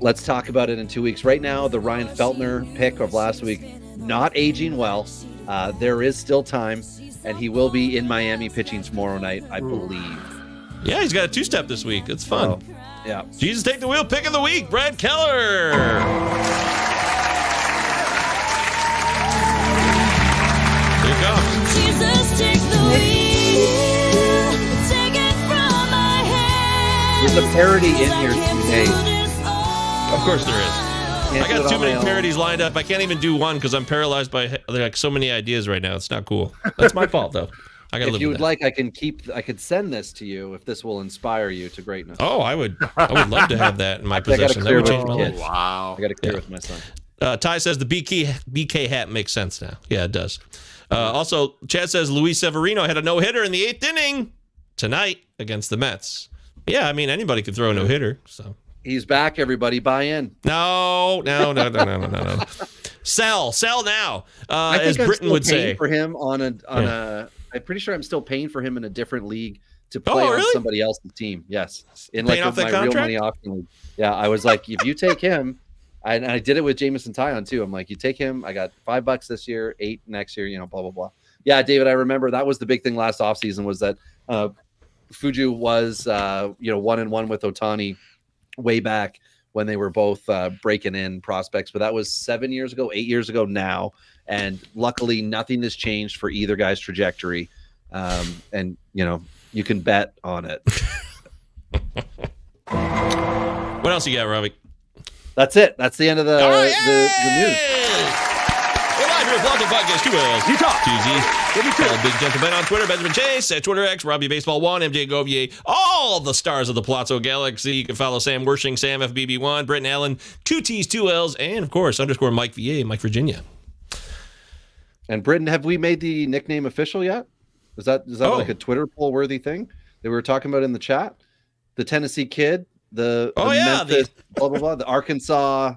Let's talk about it in 2 weeks. Right now, the Ryan Feltner pick of last week, not aging well. There is still time, and he will be in Miami pitching tomorrow night, I believe. Yeah, he's got a 2-step this week. It's fun. Yeah. Jesus, take the wheel. Pick of the week, Brad Keller. Here it comes. Jesus, take the wheel. Take it from my hand. There's a parody in here today. Of course there is. I got too many parodies lined up. I can't even do one because I'm paralyzed by like so many ideas right now. It's not cool. That's my fault though. I gotta live with that. If you would like, I could send this to you if this will inspire you to greatness. Oh, I would love to have that in my possession. That would change my life. Wow. I got to clear with my son. Ty says the BK hat makes sense now. Yeah, it does. Also, Chad says Luis Severino had a no-hitter in the 8th inning tonight against the Mets. Yeah, I mean, anybody could throw a no-hitter. So He's back, everybody. Buy in. No. Sell now. I think as Britain would say. For him on a I'm pretty sure I'm still paying for him in a different league to play on somebody else's team. Yes. In paying like off that my contract? real money auction league. Yeah, I was like, if you take him, and I did it with Jamison Tyon too. I'm like, you take him, I got $5 this year, 8 next year, blah, blah, blah. Yeah, David, I remember that was the big thing last offseason was that Fuju was 1-1 with Ohtani way back when they were both breaking in prospects, but that was 7 years ago, 8 years ago now. And luckily nothing has changed for either guy's trajectory. And you can bet on it. What else you got, Robbie? That's it. That's the end of the news. We're live here with Blog Podcast, 2 L's. You talk. TZ. Big Gentleman on Twitter, Benjamin Chase, at Twitter X, Robbie Baseball 1, MJ Govier, all the stars of the Palazzo Galaxy. You can follow Sam Wershing, Sam FBB1, Britton Allen, 2 T's, 2 L's, and of course, _ Mike VA, Mike Virginia. And Britton, have we made the nickname official yet? Is that like a Twitter poll worthy thing that we were talking about in the chat? The Tennessee kid, the Memphis, blah blah blah, the Arkansas.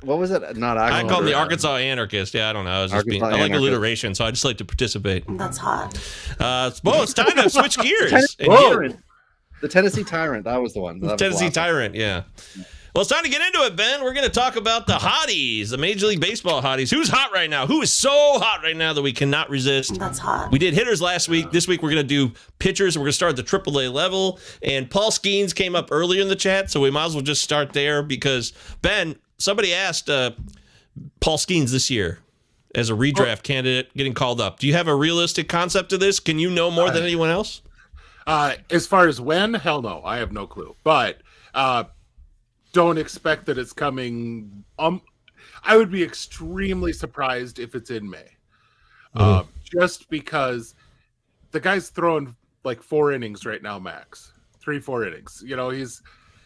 What was it? Not I call him the Arkansas anarchist. Yeah, I don't know. I was just being. I like alliteration, so I just like to participate. That's hot. It's time to switch gears. The Tennessee Tyrant. That was the one. Tennessee Tyrant. Yeah. Well, it's time to get into it, Ben. We're going to talk about the hotties, the Major League Baseball hotties. Who's hot right now? Who is so hot right now that we cannot resist? That's hot. We did hitters last week. This week we're going to do pitchers. We're going to start at the AAA level. And Paul Skeens came up earlier in the chat, so we might as well just start there because, Ben, somebody asked Paul Skeens this year as a redraft candidate getting called up. Do you have a realistic concept of this? Can you know more than anyone else? As far as when, hell no. I have no clue. But don't expect that it's coming. I would be extremely surprised if it's in May. Just because the guy's throwing like 4 innings right now, max 3-4 innings.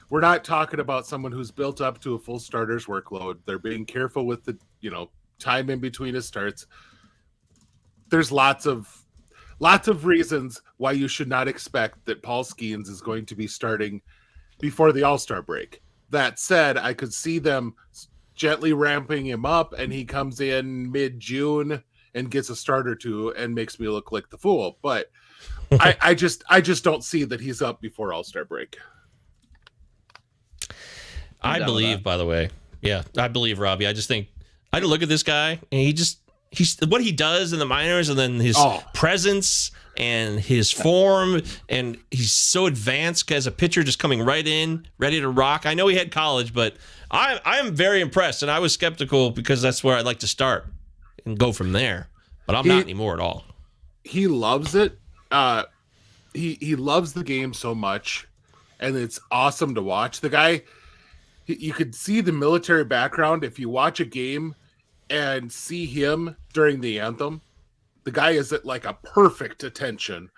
We're not talking about someone who's built up to a full starter's workload. They're being careful with the time in between his starts. There's lots of reasons why you should not expect that Paul Skeens is going to be starting before the All-Star break. That said, I could see them gently ramping him up, and he comes in mid-June and gets a start or two and makes me look like the fool. But I just don't see that he's up before All-Star break. I believe, by the way. Yeah, I believe, Robbie. I just think I look at this guy, and he's what he does in the minors, and then his presence and his form, and he's so advanced as a pitcher, just coming right in, ready to rock. I know he had college, but I'm very impressed, and I was skeptical because that's where I'd like to start and go from there. But I'm not anymore at all. He loves it. He loves the game so much, and it's awesome to watch. The guy, you could see the military background if you watch a game and see him during the anthem. The guy is at like a perfect attention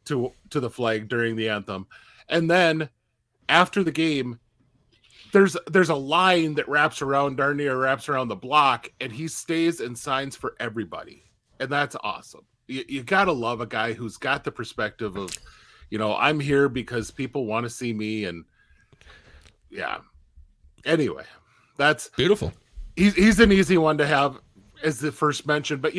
to the flag during the anthem. And then after the game, there's a line that wraps around the block, and he stays and signs for everybody. And that's awesome. You got to love a guy who's got the perspective of, I'm here because people want to see me. And yeah. Anyway, that's beautiful. He's an easy one to have as the first mention. But,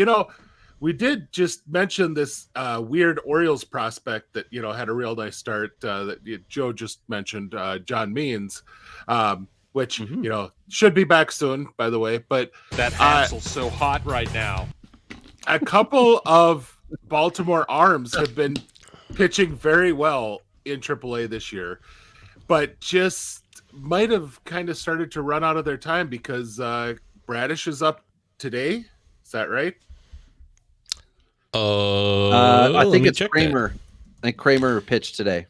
we did just mention this weird Orioles prospect that, had a real nice start that Joe just mentioned, John Means, which, should be back soon, by the way. But that Hansel's so hot right now. A couple of Baltimore arms have been pitching very well in AAA this year, but just might have kind of started to run out of their time because Bradish is up today. Is that right? I think it's Kramer. I think Kramer pitched today.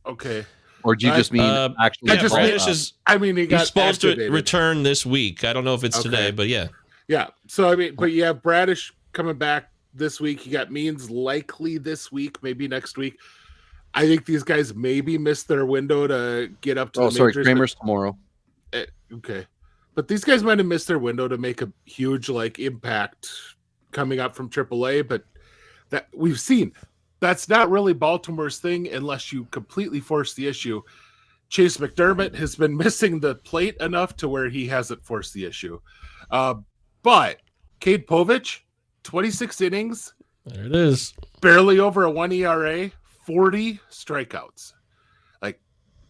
Okay. Or do you just mean actually? Bradish is. I mean, he's supposed activated. To return this week. I don't know if it's today, but yeah. Yeah. So I mean, but you have Bradish coming back this week. You got Means likely this week, maybe next week. I think these guys maybe missed their window to get up to the majors. Kramer's tomorrow. Okay. But these guys might have missed their window to make a huge impact coming up from AAA, but that we've seen that's not really Baltimore's thing unless you completely force the issue. Chase McDermott has been missing the plate enough to where he hasn't forced the issue. But Cade Povich, 26 innings. There it is. Barely over a 1 ERA, 40 strikeouts. Like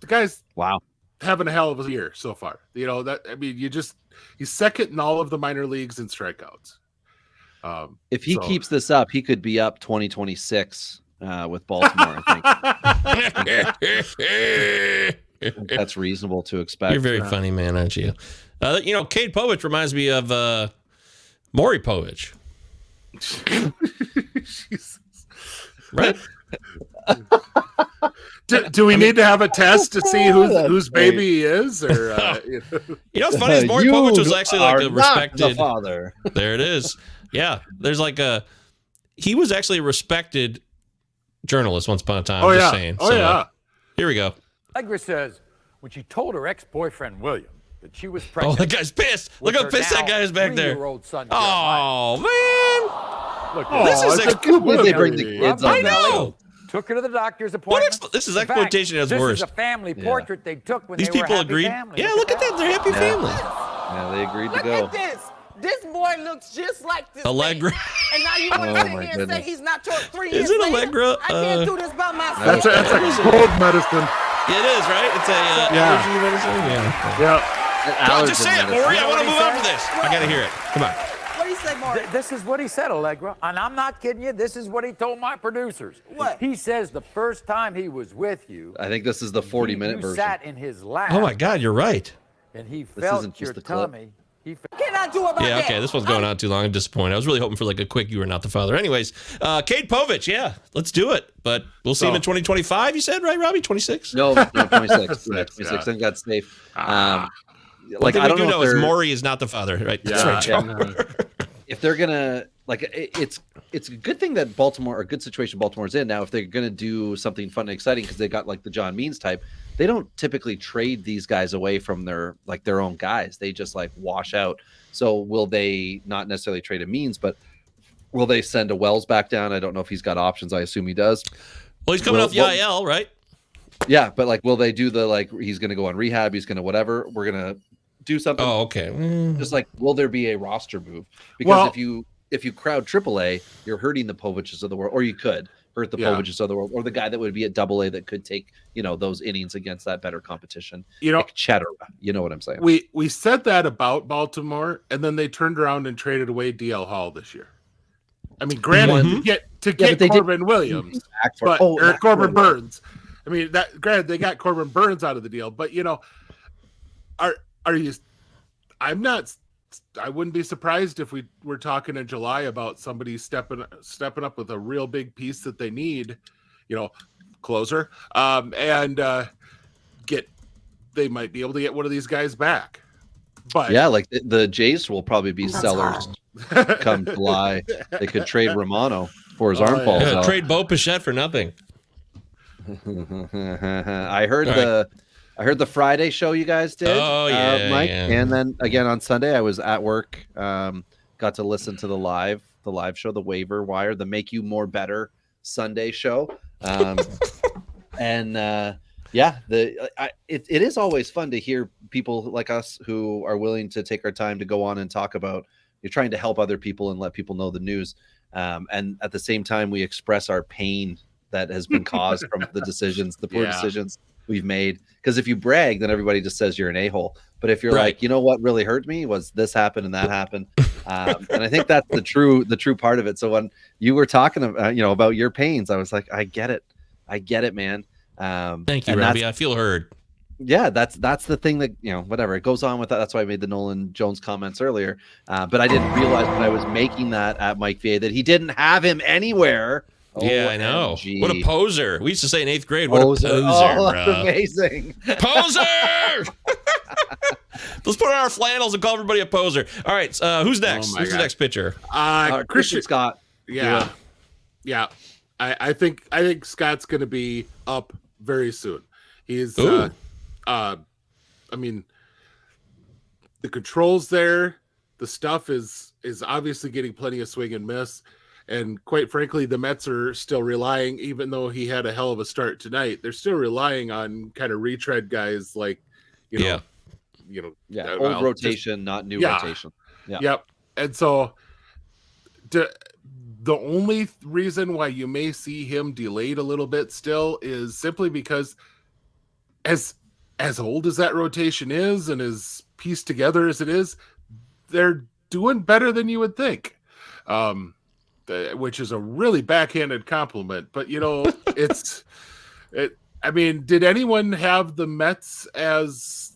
the guy's having a hell of a year so far. He's second in all of the minor leagues in strikeouts. If he keeps this up, he could be up 2026 with Baltimore, I think. That's reasonable to expect. You're very funny, man, aren't you? Cade Povich reminds me of Maury Povich. Jesus. Right? Do we need to have a test to see whose baby he is? Or what's funny is Maury Povich was actually a respected the father. There it is. Yeah, there's he was actually a respected journalist once upon a time. Just saying. Here we go. Allegra says when she told her ex-boyfriend William that she was pregnant. Oh, that guy's pissed. Look how pissed that guy is back there. Son, oh man. Look, this is they bring the kids on. I know. Took her to the doctor's appointment. This is exploitation at its worst. This is a family portrait they took when these they were people happy agreed. family. Yeah, look at that. They're happy family. Yeah, they agreed to go. Look at this. This boy looks just like this. Allegra. Man. And now you want to sit here and say he's not 3 years Is it later? Allegra? I can't do this by myself. That's a cold medicine. It is, right? It's a allergy medicine. Yeah. Don't just say it, Maury. I want to move on for this. I got to hear it. Come on. What do you say, Mark? This is what he said, Allegra. And I'm not kidding you. This is what he told my producers. What? He says the first time he was with you. I think this is the 40-minute version. You sat in his lap. Oh, my God. You're right. And he felt your tummy. What can I do about that? Yeah, okay. This one's going on too long. I'm disappointed. I was really hoping for a quick "you are not the father." Anyways, Cade Povich, yeah, let's do it. But we'll see him in 2025. You said, right, Robbie? 26? No, 26. 26. Then got safe. I don't know is Maury is not the father, right? Yeah, that's right. If they're gonna it's a good thing that Baltimore, a good situation Baltimore's in now. If they're gonna do something fun and exciting, because they got the John Means type. They don't typically trade these guys away from their own guys. They just wash out. So will they not necessarily trade a Means, but will they send a Wells back down? I don't know if he's got options. I assume he does. Well, he's coming off the IL, right? Yeah, but will they do he's going to go on rehab? He's going to whatever. We're going to do something. Oh, okay. Just will there be a roster move? Because if you crowd AAA, you're hurting the Poviches of the world, or you could hurt the Poviches of the world, or the guy that would be at AA that could take, those innings against that better competition, etc. You know what I'm saying? We said that about Baltimore, and then they turned around and traded away DL Hall this year. I mean, granted, to get Corbin Williams, or Corbin Burns. I mean, that granted they got Corbin Burns out of the deal, but are you? I wouldn't be surprised if we were talking in July about somebody stepping up with a real big piece that they need, closer, and they might be able to get one of these guys back. But yeah, like the Jays will probably be sellers come July. They could trade Romano for his arm falls out. Trade Bo Pichette for nothing. I heard the Friday show you guys did, Mike, and then again on Sunday I was at work. Got to listen to the live show, the Waiver Wire, the Make You More Better Sunday show, and it is always fun to hear people like us who are willing to take our time to go on and talk about. You're trying to help other people and let people know the news, and at the same time we express our pain that has been caused from the decisions, the poor decisions we've made. Because if you brag, then everybody just says you're an a-hole. But if you're like, what really hurt me was this happened and that happened, and I think that's the true part of it. So when you were talking about your pains, I was like, I get it, man. Thank you, Robbie. I feel heard. Yeah, that's the thing that whatever, it goes on with that. That's why I made the Nolan Jones comments earlier. But I didn't realize when I was making that at Mike VA that he didn't have him anywhere. Yeah, I know. What a poser. We used to say in 8th grade, what a poser, oh, that's amazing. Poser! Let's put on our flannels and call everybody a poser. All right, who's next? Who's the next pitcher? Christian Scott. Yeah. I think Scott's going to be up very soon. He's I mean, the controls there, the stuff is obviously getting plenty of swing and miss. And quite frankly, the Mets are still relying, even though he had a hell of a start tonight, they're still relying on kind of retread guys like, old rotation, not new rotation. Yeah. Yep. And so the only reason why you may see him delayed a little bit still is simply because as old as that rotation is and as pieced together as it is, they're doing better than you would think. Which is a really backhanded compliment, but I mean, did anyone have the Mets as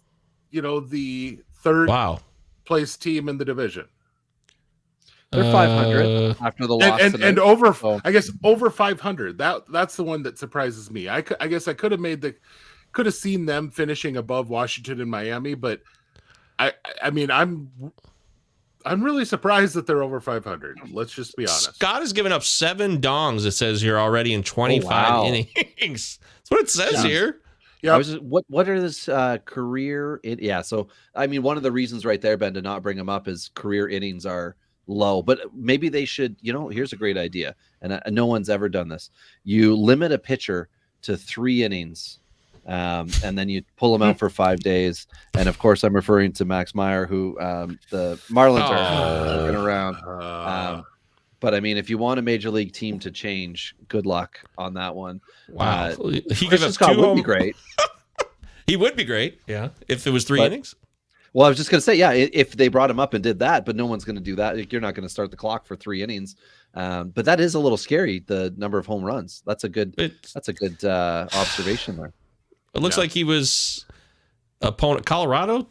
the third place team in the division? They're 500 after the loss and over. Oh. I guess over 500. That's the one that surprises me. I guess I could have seen them finishing above Washington and Miami, but I mean I'm really surprised that they're over 500. Let's just be honest. Scott has given up 7 dongs, it says here already in 25 innings. That's what it says here. Yeah. What are this career? So I mean, one of the reasons right there, Ben, to not bring them up is career innings are low. But maybe they should. Here's a great idea, and no one's ever done this. You limit a pitcher to 3 innings. And then you pull him out for 5 days. And of course, I'm referring to Max Meyer, who the Marlins are looking around. But I mean, if you want a major league team to change, good luck on that one. Wow. Christian Scott would be great. He would be great. Yeah. If it was 3 innings. Well, I was just going to say, if they brought him up and did that, but no one's going to do that. You're not going to start the clock for 3 innings. But that is a little scary, the number of home runs. That's a good observation there. It looks like he was opponent Colorado.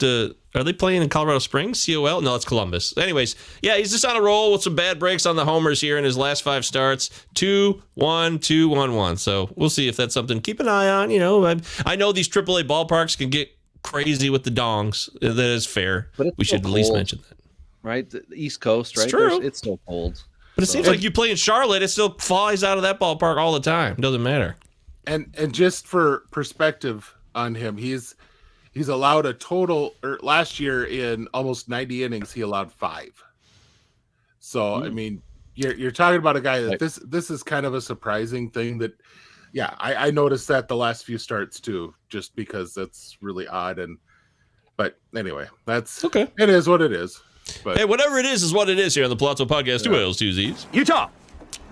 Are they playing in Colorado Springs? COL? No, it's Columbus. Anyways, he's just on a roll with some bad breaks on the homers here in his last 5 starts. 2-1, 2-1-1. So we'll see if that's something to keep an eye on. I know these AAA ballparks can get crazy with the dongs. That is fair. But we should at least mention that. Right? The East Coast, right? It's true. It's still cold. But it seems like you play in Charlotte, it still flies out of that ballpark all the time. Doesn't matter. And just for perspective on him, he's allowed a total, or last year in almost 90 innings, he allowed 5. So I mean, you're talking about a guy that this is kind of a surprising thing that, I noticed that the last few starts too, just because that's really odd. But anyway, that's okay. It is what it is. But Hey, whatever it is what it is here on the Palazzo Podcast. 2 L's, 2 Z's. Utah,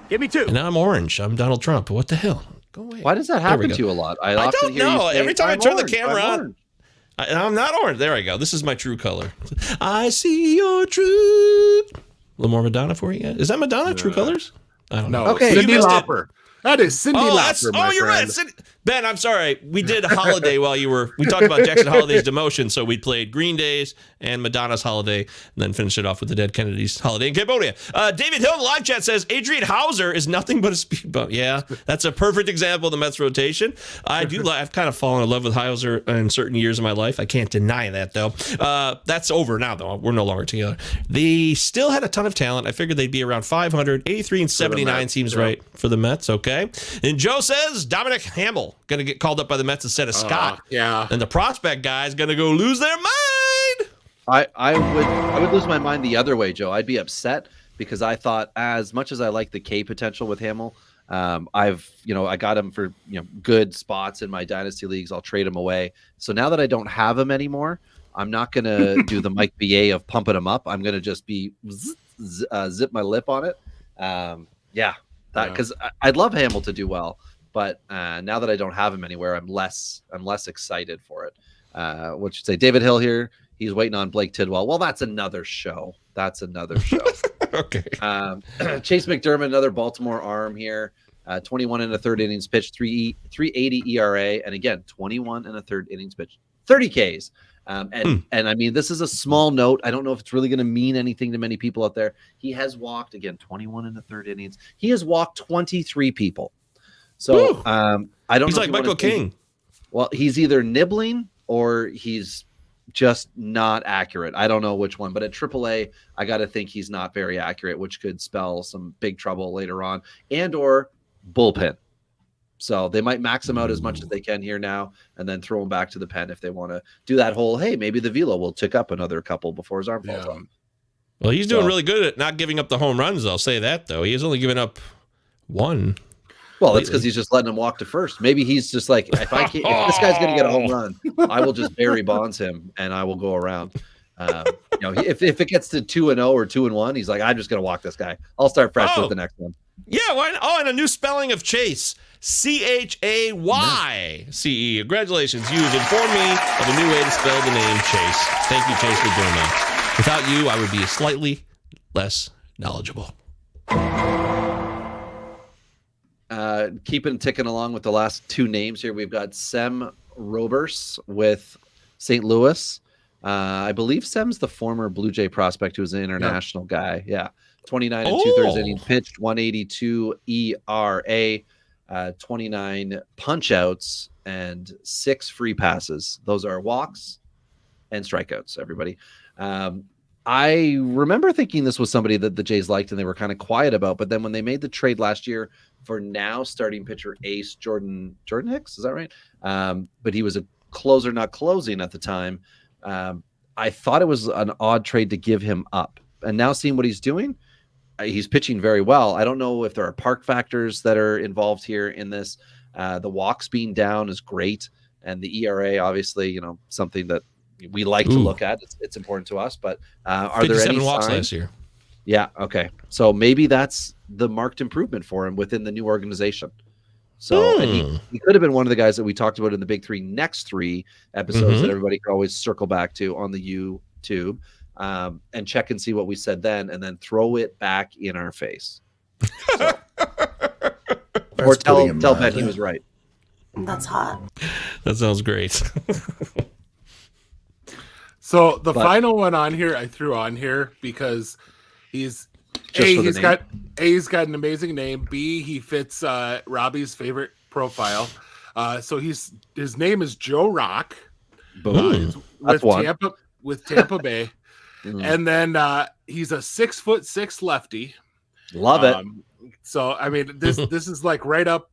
give me 2. And I'm orange. I'm Donald Trump. What the hell? Go away. Why does that There we happen go. to you a lot? I often don't hear you know. say, Every time I "I'm turn the orange, camera I'm on, orange." I'm not orange. There I go. This is my true color. I see your truth. A little more Madonna for you guys. Is that Madonna? True Colors? I don't know. no, Okay, Cyndi you missed it. Lauper. That is Cyndi Lauper, my you're friend. right. Ben, I'm sorry. We did Holiday we talked about Jackson Holiday's demotion, so we played Green Day's and Madonna's Holiday, and then finished it off with the Dead Kennedys Holiday in Cambodia. David Hill in the live chat says, Adrian Hauser is nothing but a speed bump. Yeah, that's a perfect example of the Mets rotation. I've kind of fallen in love with Hauser in certain years of my life. I can't deny that, though. That's over now, though. We're no longer together. They still had a ton of talent. I figured they'd be around 500. 83 and 79 seems right for the Mets, okay? And Joe says, Dominic Hamill going to get called up by the Mets instead of Scott. Yeah. And the prospect guy is going to go lose their mind. I would lose my mind the other way, Joe. I'd be upset because I thought, as much as I like the K potential with Hamill, I got him for good spots in my dynasty leagues. I'll trade him away. So now that I don't have him anymore, I'm not going to do the Mike BA of pumping him up. I'm going to just be zip my lip on it. Because I'd love Hamill to do well, but now that I don't have him anywhere, I'm less excited for it. What should say? David Hill here. He's waiting on Blake Tidwell. Well, that's another show. Okay. Chase McDermott, another Baltimore arm here. 21 and a third innings pitched, 3.80 ERA, and again 21 and a third innings pitched, 30 Ks. And I mean, this is a small note. I don't know if it's really going to mean anything to many people out there. He has walked, again, 21 and a third innings. He has walked 23 people. So I don't He's know. like Michael King. Well, he's either nibbling or he's just not accurate. I don't know which one, but at AAA, I got to think he's not very accurate, which could spell some big trouble later on, and or bullpen. So they might max him out as much as they can here now and then throw him back to the pen if they want to do that whole, hey, maybe the velo will tick up another couple before his arm falls off. Well, he's doing really good at not giving up the home runs. I'll say that, though. He has only given up one. Well, that's because he's just letting him walk to first. Maybe he's just like, if this guy's going to get a home run, I will just Barry Bonds him and I will go around. If it gets to 2-0 or 2-1, he's like, I'm just going to walk this guy. I'll start fresh with the next one. Yeah. And a new spelling of Chase. Chayce. Congratulations. You've informed me of a new way to spell the name Chase. Thank you, Chase, for doing that. Without you, I would be slightly less knowledgeable. Keeping ticking along with the last two names here. We've got Sem Robers with St. Louis. I believe Sem's the former Blue Jay prospect who was an international guy. Yeah. 29 and 2/3 innings pitched, 182 ERA, 29 punch outs, and 6 free passes. Those are walks and strikeouts, everybody. I remember thinking this was somebody that the Jays liked and they were kind of quiet about, but then when they made the trade last year for now starting pitcher ace Jordan Hicks, is that right? But he was a closer, not closing at the time. I thought it was an odd trade to give him up. And now seeing what he's doing, he's pitching very well. I don't know if there are park factors that are involved here in this. The walks being down is great. And the ERA, obviously, something that we like to look at. It's important to us. But are there any walks signs? last year? Yeah. Okay. So maybe that's the marked improvement for him within the new organization. So and he could have been one of the guys that we talked about in the big next three episodes that everybody can always circle back to on the YouTube and check and see what we said then, and then throw it back in our face. So. Or tell Ben he was right. That's hot. That sounds great. So the final one on here, I threw on here because he's got an amazing name. B, he fits Robbie's favorite profile. So his name is Joe Rock. Boom. That's one. With Tampa Bay. And then he's a 6'6" lefty. Love it. So I mean, this is like right up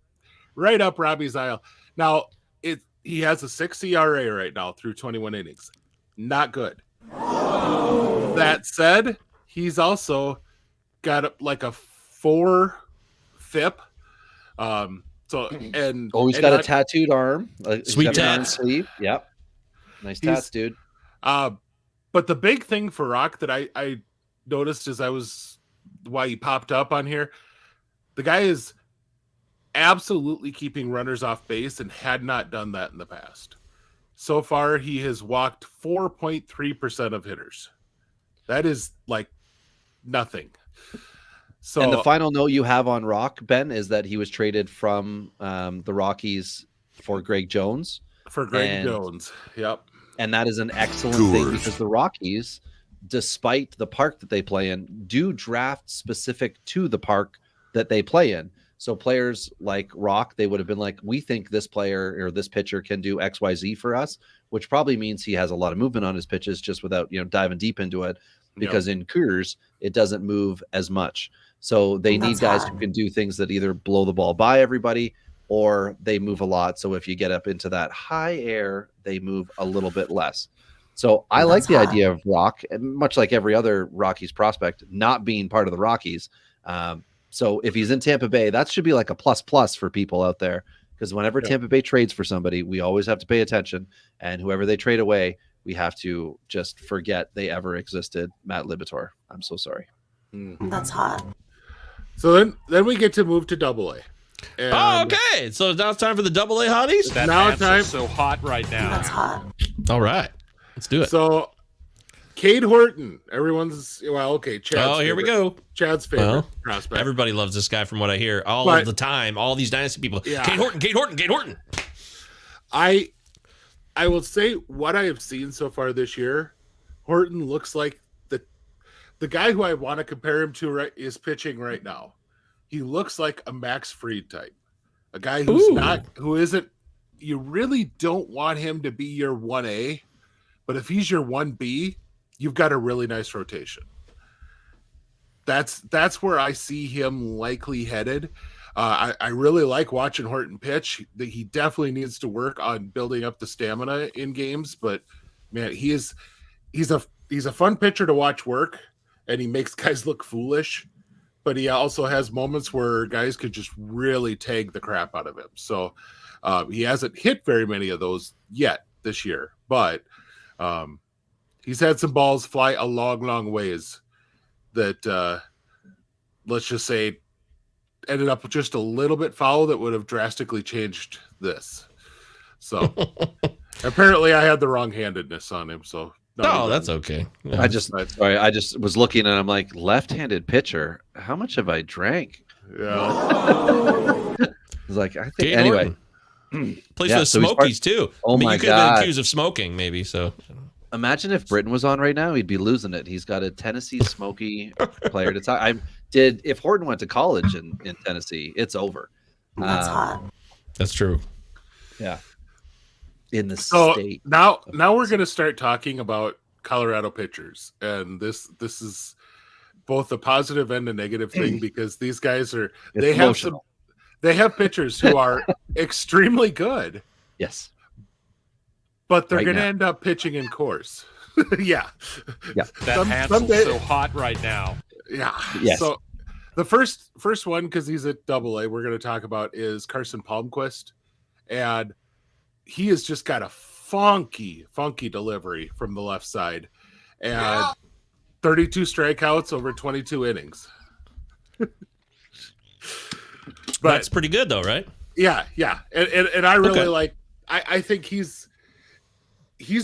Robbie's aisle. Now he has a 6 ERA right now through 21 innings. Not good. That said, he's also got like a 4 FIP. He's got a tattooed arm. Sweet tat sleeve. Yep. Nice tats, dude. But the big thing for Rock that I noticed why he popped up on here, the guy is absolutely keeping runners off base and had not done that in the past. So far, he has walked 4.3% of hitters. That is like nothing. So, and the final note you have on Rock, Ben, is that he was traded from the Rockies for Greg Jones. Jones, yep. And that is an excellent thing because the Rockies, despite the park that they play in, do draft specific to the park that they play in. So players like Rock, they would have been like, we think this player or this pitcher can do XYZ for us, which probably means he has a lot of movement on his pitches just without, diving deep into it, because in Coors, it doesn't move as much. So they need guys who can do things that either blow the ball by everybody or they move a lot. So if you get up into that high air, they move a little bit less. So I like the idea of Rock, much like every other Rockies prospect, not being part of the Rockies. So if he's in Tampa Bay, that should be like a plus for people out there, because whenever Tampa Bay trades for somebody, we always have to pay attention. And whoever they trade away, we have to just forget they ever existed. Matt Libator. I'm so sorry. That's hot. So then we get to move to AA. Okay. So now it's time for the AA hotties. That Now answer's time. so hot right now. That's hot. All right. Let's do it. So Cade Horton, everyone's Chad's here we favorite- go. Chad's favorite Well, prospect. Everybody loves this guy from what I hear all of the time. All these dynasty people. Yeah. Cade Horton. I will say what I have seen so far this year, Horton looks like the guy who I want to compare him to is pitching right now. He looks like a Max Fried type, a guy who isn't. You really don't want him to be your 1A, but if he's your 1B, you've got a really nice rotation. That's where I see him likely headed. I really like watching Horton pitch. He definitely needs to work on building up the stamina in games, but man, he's a fun pitcher to watch work, and he makes guys look foolish, but he also has moments where guys could just really tag the crap out of him. So he hasn't hit very many of those yet this year, but he's had some balls fly a long ways that let's just say ended up just a little bit foul that would have drastically changed this. So apparently I had the wrong-handedness on him. So no, that's okay. Yeah. I just was looking and I'm like, left-handed pitcher. How much have I drank? Yeah. It's like, I think Cade anyway. Horton. Plays for the Smokies too. Oh my you could have God. been accused of smoking, maybe. So Imagine if Britton was on right now, he'd be losing it. He's got a Tennessee Smoky player to talk. If Horton went to college in Tennessee, it's over. That's hot. that's true. Yeah. In the So state. now we're going to start talking about Colorado pitchers, and this is both a positive and a negative thing because these guys they have pitchers who are extremely good. Yes. But they're Right going to now. end up pitching in course. Yeah. Yeah. That Hansel's someday- so hot right now. Yeah. Yes. So the first one, because he's at AA, we're going to talk about is Carson Palmquist. And he has just got a funky delivery from the left side. And 32 strikeouts over 22 innings. That's pretty good though, right? Yeah. And I really Okay. I think he's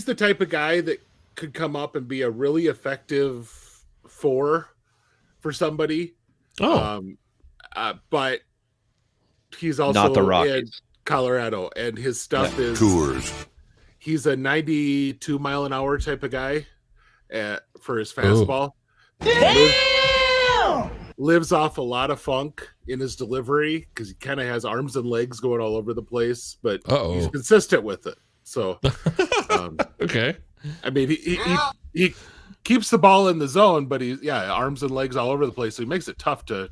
the type of guy that could come up and be a really effective 4 for somebody. Oh, But he's also Not the in Rockies. Colorado, and his stuff is Coors. he's a 92 mile an hour type of guy for his fastball. Lives off a lot of funk in his delivery because he kind of has arms and legs going all over the place, but he's consistent with it. So, okay. I mean, he keeps the ball in the zone, but arms and legs all over the place. So he makes it tough to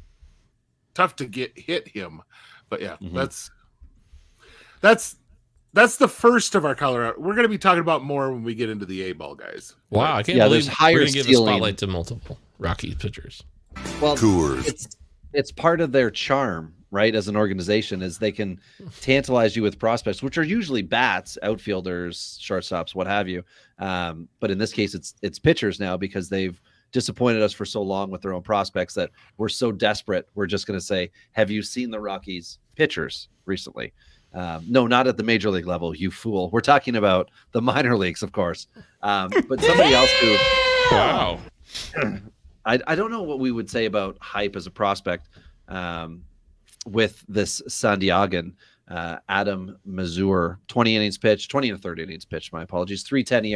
hit him. But yeah, that's the first of our Colorado. We're going to be talking about more when we get into the A-ball guys. Wow, I can't Yeah, believe there's higher we're gonna give a ceiling. spotlight to multiple Rockies pitchers. Well, Coors. it's part of their charm right? As an organization, is they can tantalize you with prospects, which are usually bats, outfielders, shortstops, what have you. But in this case, it's pitchers now, because they've disappointed us for so long with their own prospects that we're so desperate. We're just going to say, have you seen the Rockies pitchers recently? No, not at the major league level, you fool. We're talking about the minor leagues, of course. But somebody else who, Wow. I don't know what we would say about hype as a prospect with this San Diegan, Adam Mazur, 20 innings pitched, 20 and 30 innings pitched, my apologies, 3.10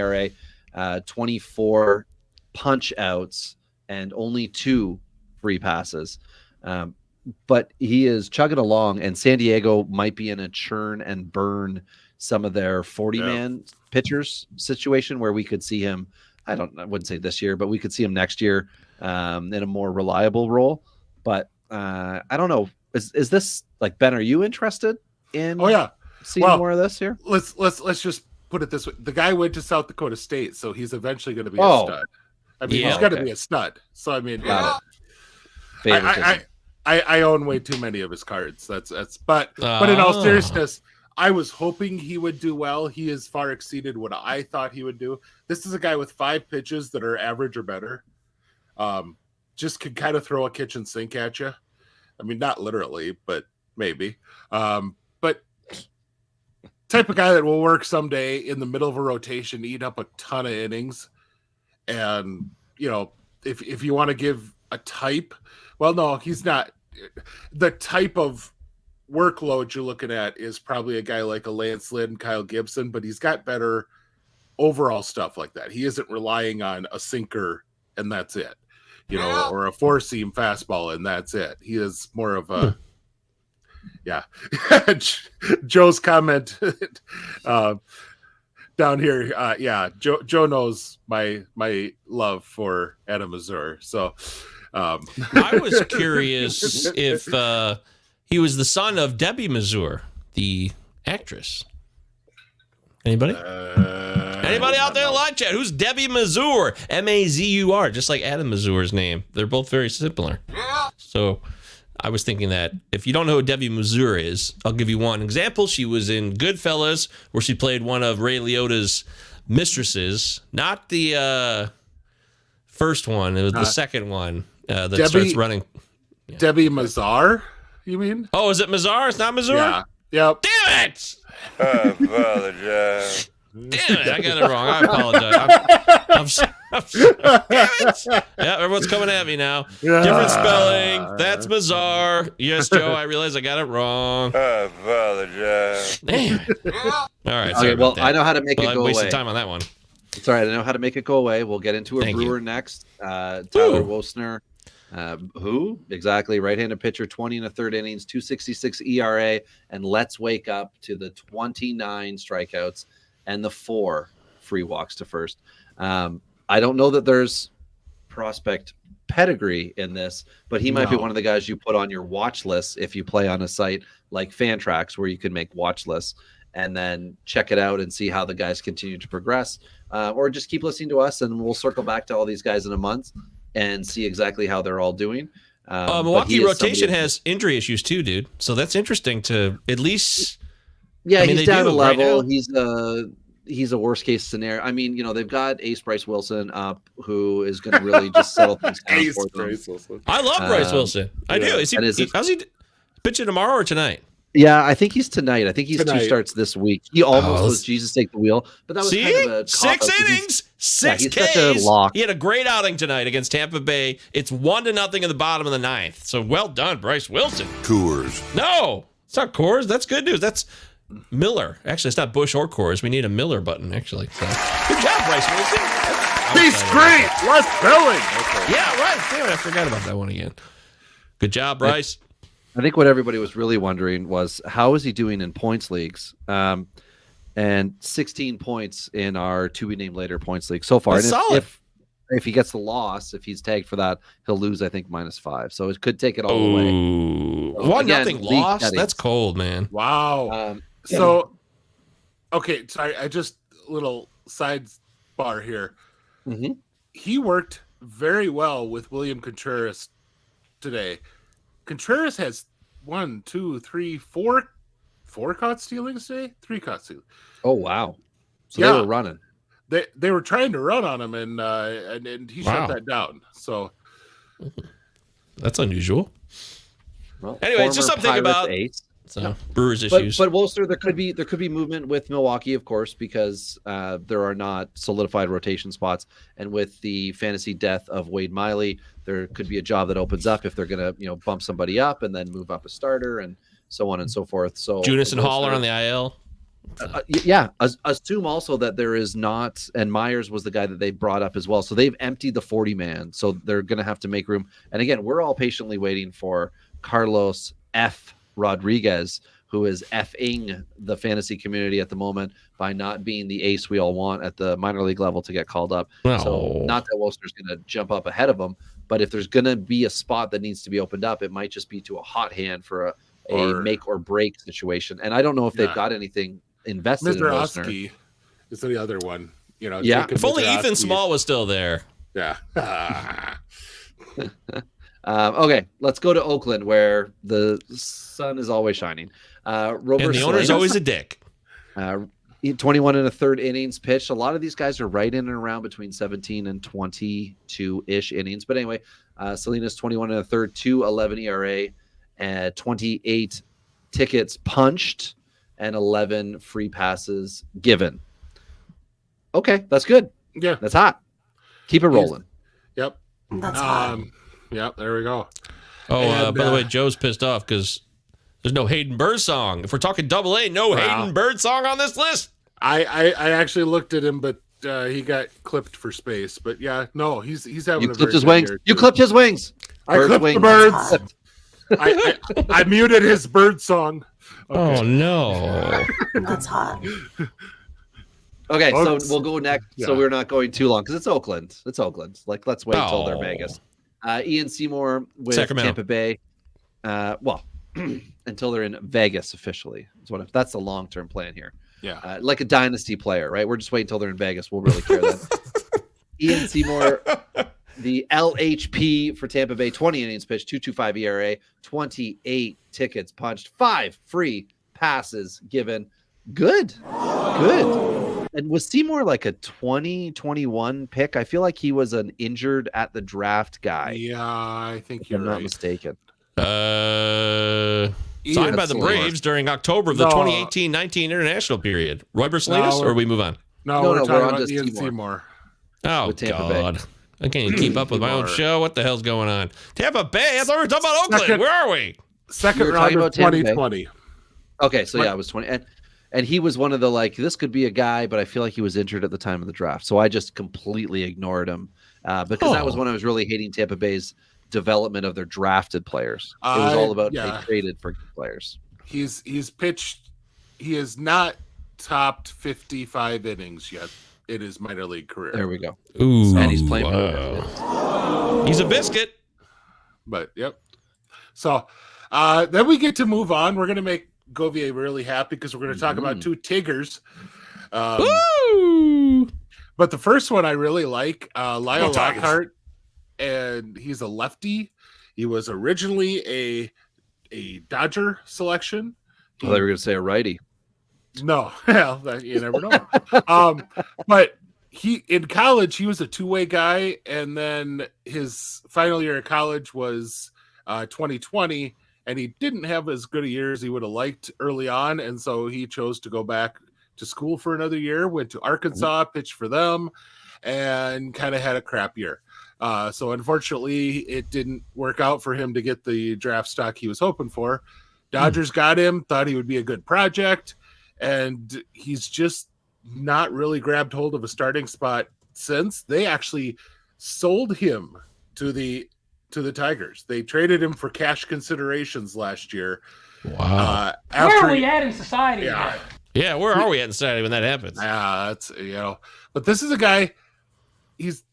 ERA, 24 punch outs, and only 2 free passes. But he is chugging along, and San Diego might be in a churn and burn some of their 40-man pitchers situation where we could see him, I wouldn't say this year, but we could see him next year in a more reliable role. But I don't know. Is this, like, Ben, are you interested in seeing more of this here? Let's just put it this way. The guy went to South Dakota State, so he's eventually going to be a stud. I mean, he's going to be a stud. So, I mean, I own way too many of his cards. But in all seriousness, I was hoping he would do well. He has far exceeded what I thought he would do. This is a guy with 5 pitches that are average or better. Just can kind of throw a kitchen sink at you. I mean, not literally, but maybe. But type of guy that will work someday in the middle of a rotation, eat up a ton of innings. And, you know, if you want to give a type, well, no, he's not. The type of workload you're looking at is probably a guy like a Lance Lynn, Kyle Gibson, but he's got better overall stuff like that. He isn't relying on a sinker and that's it, you know, or a 4-seam fastball and that's it. He is more of a, Joe's comment down here. Joe knows my love for Adam Mazur. So I was curious if he was the son of Debbie Mazur, the actress. Anybody? Anybody out there in live chat? Who's Debbie Mazur? Mazur, just like Adam Mazur's name. They're both very similar. So I was thinking that if you don't know who Debbie Mazur is, I'll give you one example. She was in Goodfellas, where she played one of Ray Liotta's mistresses. Not the first one. It was the second one that starts running. Yeah. Debbie Mazar, you mean? Oh, is it Mazar? It's not Mazur? Yeah. Yep. Damn it! I apologize. Damn it! I got it wrong. I apologize. Damn it! Yeah, everyone's coming at me now. Different spelling. That's Mazar. Yes, Joe. I realize I got it wrong. I apologize. Damn it! All right. Okay, well, I know how to make it go away. I wasted time on that one. It's all right. I know how to make it go away. We'll get into a Brewer next. Tyler Wosner. Who? Exactly. Right-handed pitcher, 20 and a third innings, 2.66 ERA, and let's wake up to the 29 strikeouts and the 4 free walks to first. I don't know that there's prospect pedigree in this, but he might be one of the guys you put on your watch list if you play on a site like Fantrax, where you can make watch lists and then check it out and see how the guys continue to progress, or just keep listening to us and we'll circle back to all these guys in a month and see exactly how they're all doing. Milwaukee rotation has injury issues too, dude. So that's interesting to at least. Yeah, he's down a level. He's a worst case scenario. I mean, you know, they've got Ace Bryce Wilson up, who is going to really just settle things down for them. I love Bryce Wilson. I do. How's he pitching tomorrow or tonight? Yeah, I think he's tonight. I think he's tonight. 2 starts this week. He almost was Jesus take the wheel, but that was kind of a 6 innings, 6 Ks. Such a lock. He had a great outing tonight against Tampa Bay. It's 1-0 in the bottom of the 9th. So well done, Bryce Wilson. Coors. No, it's not Coors. That's good news. That's Miller. Actually, it's not Busch or Coors. We need a Miller button, actually. So, good job, Bryce Wilson. He's great. Less billing. Okay. Yeah, right. Damn it, I forgot about that one again. Good job, Bryce. I think what everybody was really wondering was, how is he doing in points leagues? And 16 points in our to be named later points league so far. That's solid. If he gets the loss, if he's tagged for that, he'll lose, I think, -5. So it could take it all away. So 1-0 loss. That's cold, man. Wow. So, okay, sorry, I just little sidebar here. Mm-hmm. He worked very well with William Contreras today. Contreras has four caught stealings today, 3 caught stealings. Oh wow! So Yeah. they were running. They were trying to run on him, and he shut that down. So That's unusual. Well, Anyway, it's just former something Pirates about ace. so, Brewers issues. But Wolster, there could be movement with Milwaukee, of course, because there are not solidified rotation spots, and with the fantasy death of Wade Miley, there could be a job that opens up if they're gonna bump somebody up and then move up a starter and so on and so forth. So Junis and Haller on the IL. Yeah, assume also that there is not, and Myers was the guy that they brought up as well. So they've emptied the 40 man, so they're going to have to make room. And again, we're all patiently waiting for Carlos F. Rodriguez, who is effing the fantasy community at the moment by not being the ace we all want at the minor league level to get called up. So not that Wolster's going to jump up ahead of him, but if there's going to be a spot that needs to be opened up, it might just be to a hot hand for a make or break situation. And I don't know if they've got anything invested in Wolster. Oski is the other one. Yeah. Jacob If only Ethan Mizrahi. Small was still there. Yeah. Okay, let's go to Oakland where the sun is always shining. Rover And the owner's Salinas, always a dick. 21 and a third innings pitched. A lot of these guys are right in and around between 17 and 22-ish innings. But anyway, Salinas 21 and a third, 2.11 ERA, and 28 tickets punched, and 11 free passes given. Okay, that's good. Yeah. That's hot. Keep it rolling. Yep. That's hot. Yep. There we go. Oh, And, by the way, Joe's pissed off because there's no Hayden Birdsong. If we're talking AA, no Hayden Birdsong on this list. I actually looked at him, but he got clipped for space. But yeah, no, he's having You a clipped very his good wings. year, You too. clipped his wings. I clipped the birds. I muted his bird song. Okay. Oh no. That's hot. Okay, so Folks. we'll go next. Yeah. So we're not going too long because it's Oakland. It's Oakland. Like, let's wait till they're Oh. Vegas. Ian Seymour with Sacramento. Tampa Bay. Well, until they're in Vegas officially. That's the long-term plan here. Yeah. Like a dynasty player, right? We're just waiting until they're in Vegas. We'll really care then. Ian Seymour, the LHP for Tampa Bay, 20 innings pitched, 2.25 ERA, 28 tickets punched, 5 free passes given. Good. And was Seymour like a 2021 pick? I feel like he was an injured at the draft guy. Yeah, I think If you're I'm not right. mistaken. Signed by the Seymour. Braves during October of the No. 2018-19 international period. Roy Salinas, No, or we move on? No, No, we're no, talking we're on about to Ian Seymour. Seymour. Oh, With Tampa Bay. God. I can't even keep up with my own Seymour. show. What the hell's going on? Tampa Bay? I thought we were talking about Oakland. Second- Where are we? Second You're round talking of about Tampa Bay? 2020. Okay, so yeah, it was 20. And he was one of the, like, this could be a guy, but I feel like he was injured at the time of the draft. So I just completely ignored him because that was when I was really hating Tampa Bay's development of their drafted players. It was all about they traded for good players. He's pitched. He has not topped 55 innings yet in his minor league career. There we go. Ooh, And he's playing. He's a biscuit. But yep. So then we get to move on. We're gonna make Govier really happy because we're gonna talk about 2 Tigers. Woo! But the first one I really like, Lyle Tigers. Lockhart, and he's a lefty. He was originally a Dodger selection. I thought you were going to say a righty. No, well, you never know. But he in college he was a 2-way guy, and then his final year of college was 2020, and he didn't have as good a year as he would have liked early on, and so he chose to go back to school for another year. Went to Arkansas, pitched for them, and kind of had a crap year. So unfortunately, it didn't work out for him to get the draft stock he was hoping for. Dodgers got him, thought he would be a good project, and he's just not really grabbed hold of a starting spot since. They actually sold him to the Tigers. They traded him for cash considerations last year. Wow. Where are we at in society? Yeah. Yeah, where are we at in society when that happens? That's but this is a guy. He's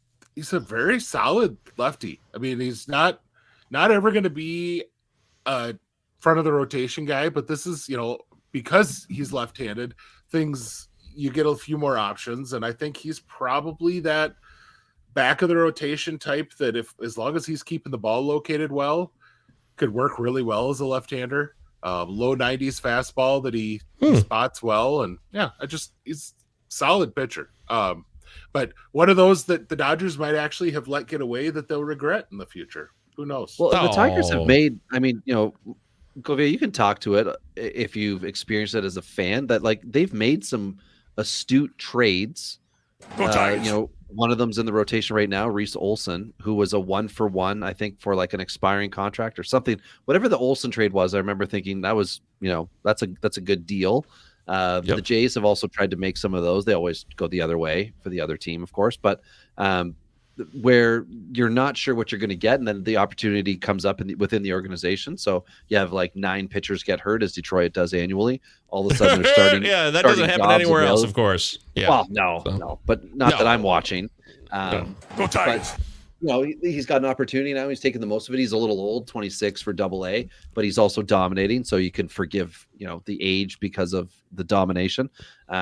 a very solid lefty. I mean, he's not ever going to be a front of the rotation guy, but this is because he's left-handed, you get a few more options, and I think he's probably that back of the rotation type that as long as he's keeping the ball located well, could work really well as a left-hander. Low 90s fastball that he spots well, and he's solid pitcher. But one of those that the Dodgers might actually have let get away that they'll regret in the future. Who knows? Well, the Tigers have made. I mean, Govier, you can talk to it if you've experienced it as a fan. That like they've made some astute trades. One of them's in the rotation right now, Reese Olson, who was a 1-for-1, I think, for like an expiring contract or something. Whatever the Olson trade was, I remember thinking that was, that's a good deal. The Jays have also tried to make some of those. They always go the other way for the other team, of course, but where you're not sure what you're going to get, and then the opportunity comes up within the organization. So you have like 9 pitchers get hurt, as Detroit does annually. All of a sudden they're starting. Yeah, that doesn't happen anywhere else, of course. Yeah. Well, no, but not that I'm watching. Go Tigers. But, he's got an opportunity now. He's taking the most of it. He's a little old, 26 for AA, but he's also dominating. So you can forgive, the age because of the domination.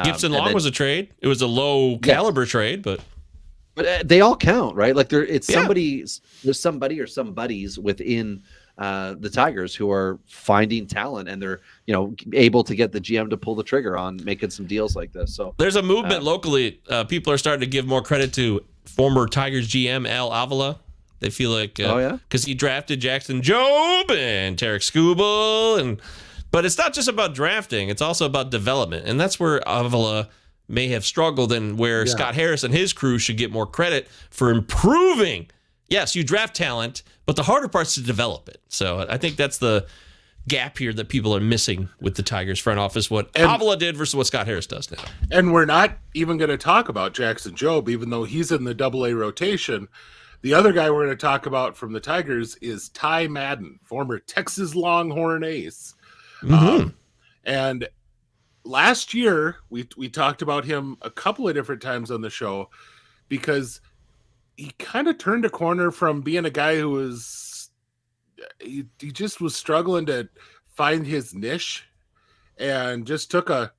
Gibson Long was a trade. It was a low caliber trade, but they all count, right? Like there's somebody or somebodies within the Tigers who are finding talent, and they're able to get the GM to pull the trigger on making some deals like this. So there's a movement locally. People are starting to give more credit to former Tigers GM Al Avila. They feel like because he drafted Jackson Jobe and Tarek Skubal, but it's not just about drafting; it's also about development, and that's where Avila may have struggled, and where Scott Harris and his crew should get more credit for improving. Yes, you draft talent, but the harder part's to develop it. So I think that's the gap here that people are missing with the Tigers front office, what Avila did versus what Scott Harris does now. And we're not even going to talk about Jackson Jobe, even though he's in the AA rotation. The other guy we're going to talk about from the Tigers is Ty Madden, former Texas Longhorn ace. And last year, we talked about him a couple of different times on the show because he kind of turned a corner from being a guy who was he just was struggling to find his niche, and just took a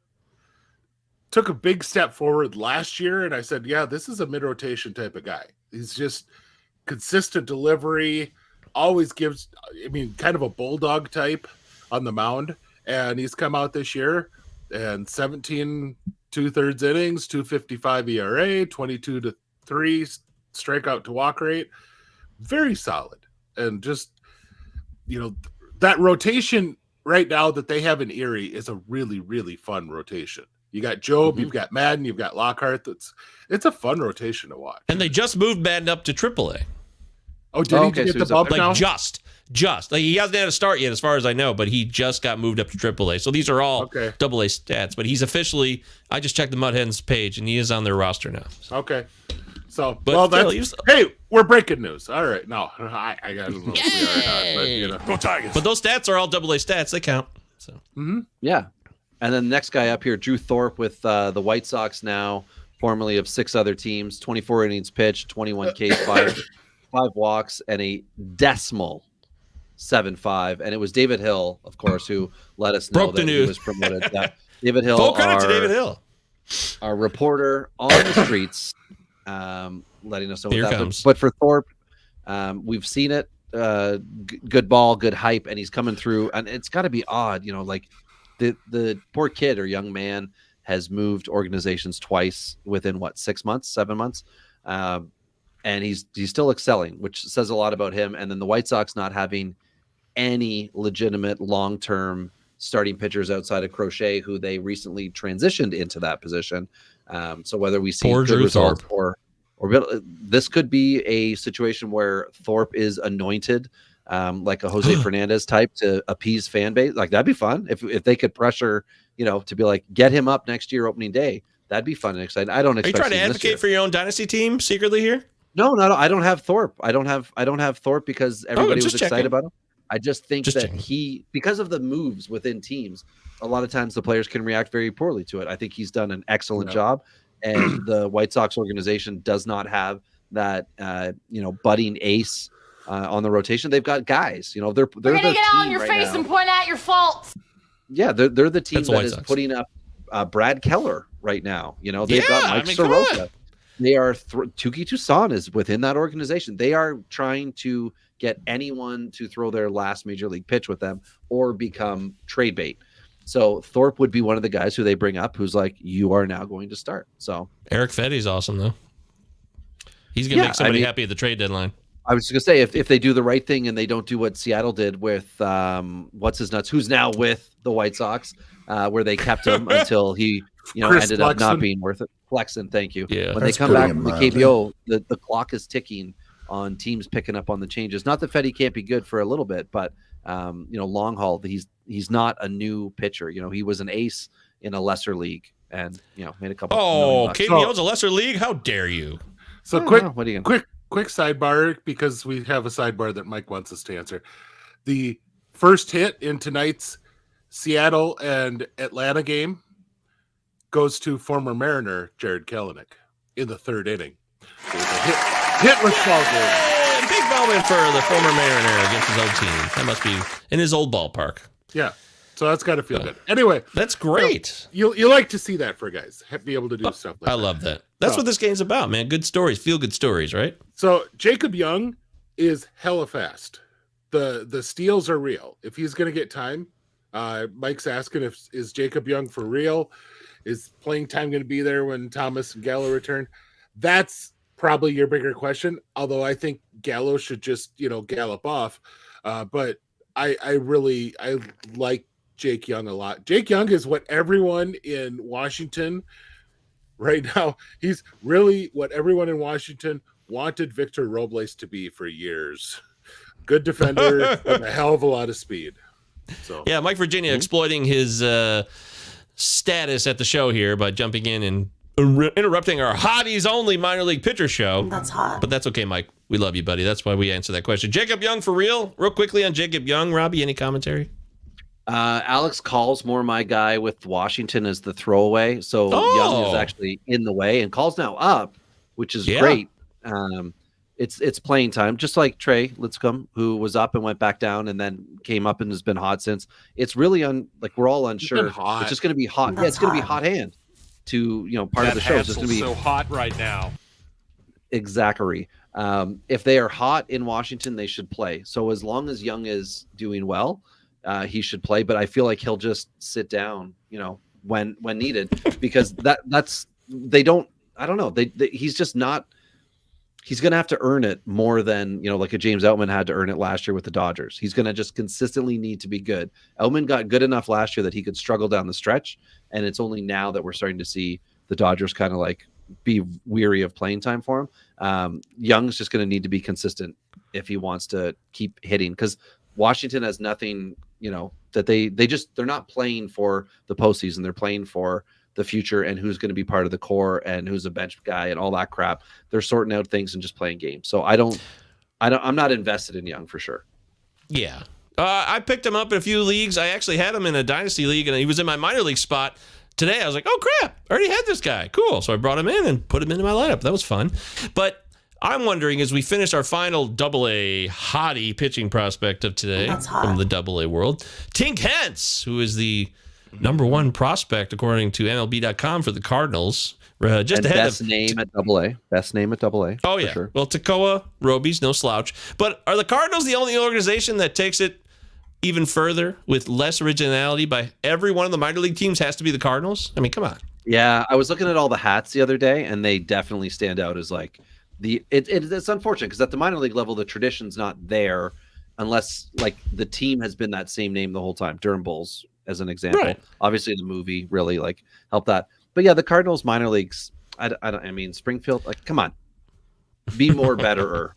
big step forward last year. And I said, this is a mid-rotation type of guy. He's just consistent delivery, always gives, kind of a bulldog type on the mound. And he's come out this year and 17 2/3 innings, 2.55 ERA, 22-3 strikeout to walk rate, very solid. And just that rotation right now that they have in Erie is a really, really fun rotation. You got Jobe, you've got Madden, you've got Lockhart. It's a fun rotation to watch. And they just moved Madden up to AAA. Oh, did he get the bump now? Just like he hasn't had a start yet, as far as I know, but he just got moved up to AAA. So these are all AA stats, but he's officially. I just checked the Mud Hens page, and he is on their roster now. So. Okay. So, but hey, we're breaking news. All right, no, I got to know if we are not, but Go Tigers. But those stats are all AA stats; they count. So, yeah. And then the next guy up here, Drew Thorpe with the White Sox now, formerly of 6 other teams, 24 innings pitched, 21 Ks, 5 walks, and a decimal 7.5. And it was David Hill, of course, who let us know that he was promoted. David Hill, full credit to David Hill, our reporter on the streets, letting us know Here what that comes. But for Thorpe, we've seen it. Good ball, good hype, and he's coming through. And it's got to be odd, like the poor kid or young man has moved organizations twice within 6 months, 7 months, and he's still excelling, which says a lot about him. And then the White Sox not having any legitimate long-term starting pitchers outside of Crochet, who they recently transitioned into that position. So whether we see good results or this could be a situation where Thorpe is anointed, like a Jose Fernandez type, to appease fan base. Like that'd be fun if they could pressure, to be like, get him up next year opening day. That'd be fun and exciting. I don't expect. Are you trying to advocate for your own dynasty team secretly here? No. I don't have Thorpe. I don't have Thorpe because everybody was excited about him. I just think because of the moves within teams, a lot of times the players can react very poorly to it. I think he's done an excellent job, and the White Sox organization does not have that, budding ace on the rotation. They've got guys, they're gonna get out on your face and point out your faults. Yeah, they're the team that is putting up Brad Keller right now. They've got Mike Soroka. They are Tuki Tucson is within that organization. They are trying to get anyone to throw their last major league pitch with them or become trade bait. So Thorpe would be one of the guys who they bring up who's like, you are now going to start. So Eric Fetty's awesome, though. He's going to make somebody happy at the trade deadline. I was just going to say, if they do the right thing and they don't do what Seattle did with what's his nuts, who's now with the White Sox, where they kept him until he ended up not being worth it. Flexen, thank you. Yeah, when they come back from the KBO, the clock is ticking on teams picking up on the changes. Not that Fetty can't be good for a little bit, but long haul, he's not a new pitcher. You know, he was an ace in a lesser league and made a couple. Oh, KBO's a lesser league? How dare you? So quick sidebar, because we have a sidebar that Mike wants us to answer. The first hit in tonight's Seattle and Atlanta game goes to former Mariner Jared Kelenic in the third inning. It was a hitless ball game. Big moment for the former Mariner against his old team. That must be in his old ballpark. Yeah. So that's got to feel good. Anyway, that's great. You like to see that for guys, be able to do stuff like that. I love that. That's what this game's about, man. Good stories, feel good stories, right? So Jacob Young is hella fast. The steals are real. If he's going to get time, Mike's asking is Jacob Young for real? Is playing time going to be there when Thomas and Gallo return? That's probably your bigger question. Although I think Gallo should just gallop off. But I like Jake Young a lot. Jake Young is what everyone in Washington right now, he's really what everyone in Washington wanted Victor Robles to be for years. Good defender with a hell of a lot of speed. So yeah, Mike Virginia exploiting his status at the show here by jumping in and interrupting our Hotties only minor league pitcher show. That's hot. But that's okay, Mike. We love you, buddy. That's why we answer that question. Jacob Young for real? Real quickly on Jacob Young, Robbie, any commentary? Alex Call's more my guy with Washington as the throwaway. So Young is actually in the way, and Call's now up, which is great. It's playing time, just like Trey Lincecum, who was up and went back down and then came up and has been hot since. It's really we're all unsure. It's just going to be hot. That's it's going to be hot hand to part of the show. It's just going to be so hot right now. Exactly. If they are hot in Washington, they should play. So as long as Young is doing well, he should play. But I feel like he'll just sit down, when needed, because they don't. I don't know. He's just not. He's going to have to earn it more than, like a James Outman had to earn it last year with the Dodgers. He's going to just consistently need to be good. Outman got good enough last year that he could struggle down the stretch. And it's only now that we're starting to see the Dodgers kind of be weary of playing time for him. Young's just going to need to be consistent if he wants to keep hitting, because Washington has nothing, that they're not playing for the postseason. They're playing for the future and who's going to be part of the core and who's a bench guy and all that crap. They're sorting out things and just playing games. So I'm not invested in Young for sure. Yeah. I picked him up in a few leagues. I actually had him in a dynasty league, and he was in my minor league spot today. I was like, oh crap, I already had this guy. Cool. So I brought him in and put him into my lineup. That was fun. But I'm wondering, as we finish our final AA hottie pitching prospect of today from the AA world, Tink Hence, who is the number one prospect according to MLB.com for the Cardinals. Just ahead best name at AA. Best name at AA. Oh yeah. Sure. Well, Tekoa, Robies, no slouch. But are the Cardinals the only organization that takes it even further with less originality by every one of the minor league teams has to be the Cardinals? I mean, come on. Yeah, I was looking at all the hats the other day, and they definitely stand out as it's unfortunate because at the minor league level, the tradition's not there unless the team has been that same name the whole time. Durham Bulls, as an example. Right. Obviously, the movie really helped that. But yeah, the Cardinals minor leagues. I mean, Springfield. Come on, be more better.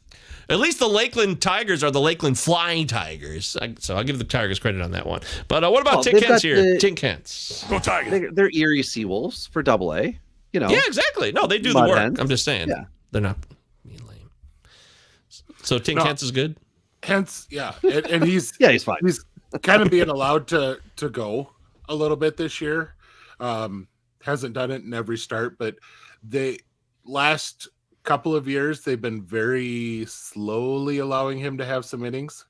At least the Lakeland Tigers are the Lakeland Flying Tigers. So I'll give the Tigers credit on that one. But what about Tink Hence here? Tink Hence. Go Tigers. They're Erie Seawolves for AA. Yeah, exactly. No, they do the work. Hens. I'm just saying. Yeah. They're not being lame. So Tink Hence is good? Hence, yeah. And he's he's fine. He's kind of being allowed to go a little bit this year. Hasn't done it in every start, but they last couple of years they've been very slowly allowing him to have some innings.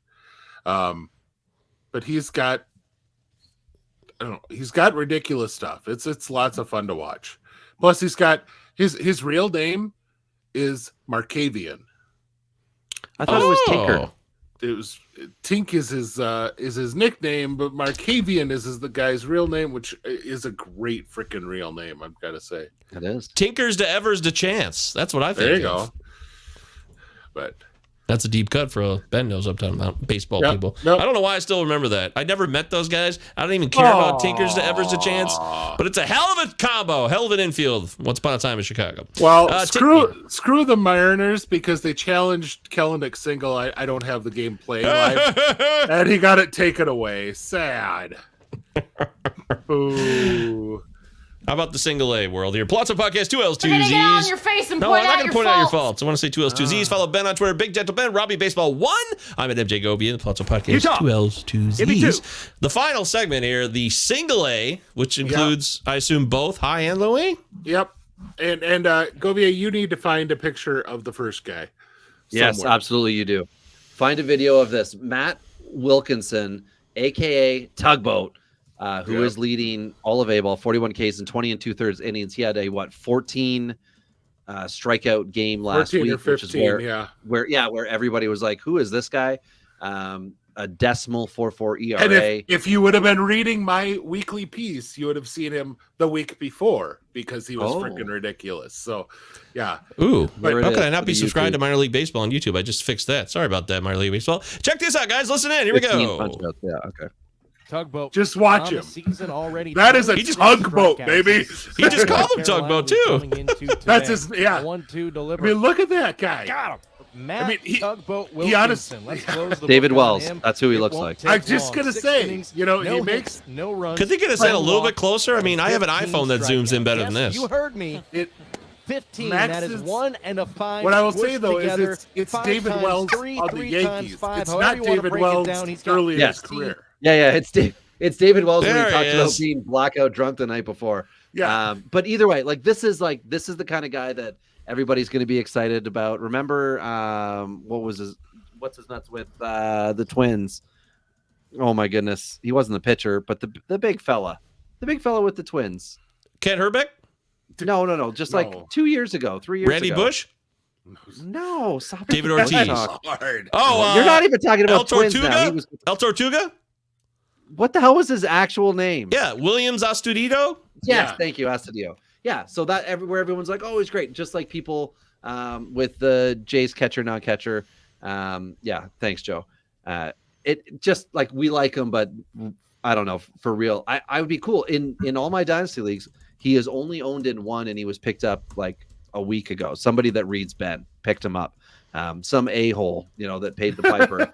But he's got ridiculous stuff. It's lots of fun to watch. Plus he's got his real name is Markavian. I thought it was Tinker. Tink is his nickname, but Markavian is the guy's real name, which is a great freaking real name. I've got to say, It is. Tinkers to Evers to Chance. That's what I think. There you of. go. But That's a deep cut for Ben knows I'm talking about baseball Yep, people. yep. I don't know why I still remember that. I never met those guys. I don't even care about Tinkers to Evers to Chance, but it's a hell of a combo, hell of an infield. Once upon a time in Chicago. well, screw the Mariners because they challenged Kellenick single. I don't have the game playing live, and he got it taken away. Sad. Ooh. How about the single A world here? Plots of podcast, 2 L's, 2 We're gonna Z's. get on your face and No, point I'm not out going to your point out your faults. faults. I want to say 2 L's, 2 Z's. Follow Ben on Twitter, Big Gentle Ben, Robbie Baseball 1. I'm at MJ Govier, the Plots of podcast, 2 L's, 2 Z's. The final segment here, the single A, which includes, I assume, both high and low A. Yep. And Govier, you need to find a picture of the first guy. Yes, somewhere. absolutely you do. Find a video of this. Matt Wilkinson, a.k.a. Tugboat, who is leading all of A-ball, 41 Ks and 20 2/3 innings. He had a, 14 strikeout game last 14 week, or 15, which is where everybody was like, who is this guy? A decimal 4.4 ERA. And if you would have been reading my weekly piece, you would have seen him the week before because he was freaking ridiculous. So, yeah. Ooh, There how it could is I not for be the subscribed YouTube. to Minor League Baseball on YouTube? I just fixed that. Sorry about that, Minor League Baseball. Check this out, guys. Listen in. Here we 15 go. punch-outs. Yeah, okay. Tugboat. Just watch on the him. season already. That is a tugboat, baby. He just called him Tugboat, too. That's his, yeah. 1-2 I delivery. mean, look at that guy. Got him. Matt he Tugboat Wilkinson. Let's close the David book on Wells. him. That's who he It looks won't like. take I'm just long. gonna 6 say, innings, you know, no he makes hits, no runs. Could they get us in a little bit closer? I mean, I have an 15 iPhone that zooms in better than yes, this. You heard me. 15. Max That is is- 1 and a 5. What I will say squished though together, is it's 5 David times Wells 3, on the 3 Yankees. times 5, It's however not you wanna David break it Wells down, he's got early in his 15. career. Yeah, it's David Wells when There he he talked about is. being blackout drunk the night before. Yeah. But either way, this is the kind of guy that everybody's going to be excited about. Remember, what's his nuts with the Twins? Oh my goodness, he wasn't the pitcher, but the big fella with the Twins. Kent Herbeck? No, just like 2 years ago, 3 years Randy ago. Bush? No, stop it. David Let's Ortiz. talk. Hard. Oh, You're not even talking El about Twins now. He Tortuga? was, El Tortuga? what the hell was his actual name? Yeah, Williams Astudillo? Yes, Yeah. thank you, Astudillo. Yeah, so that everyone's like, oh, he's great. Just like people with the Jays catcher, non-catcher. Yeah, thanks, Joe. It just like we like him, but I don't know for real. I would be cool in all my dynasty leagues. He is only owned in one, and he was picked up like a week ago. Somebody that reads Ben picked him up. Some a-hole, that paid the piper.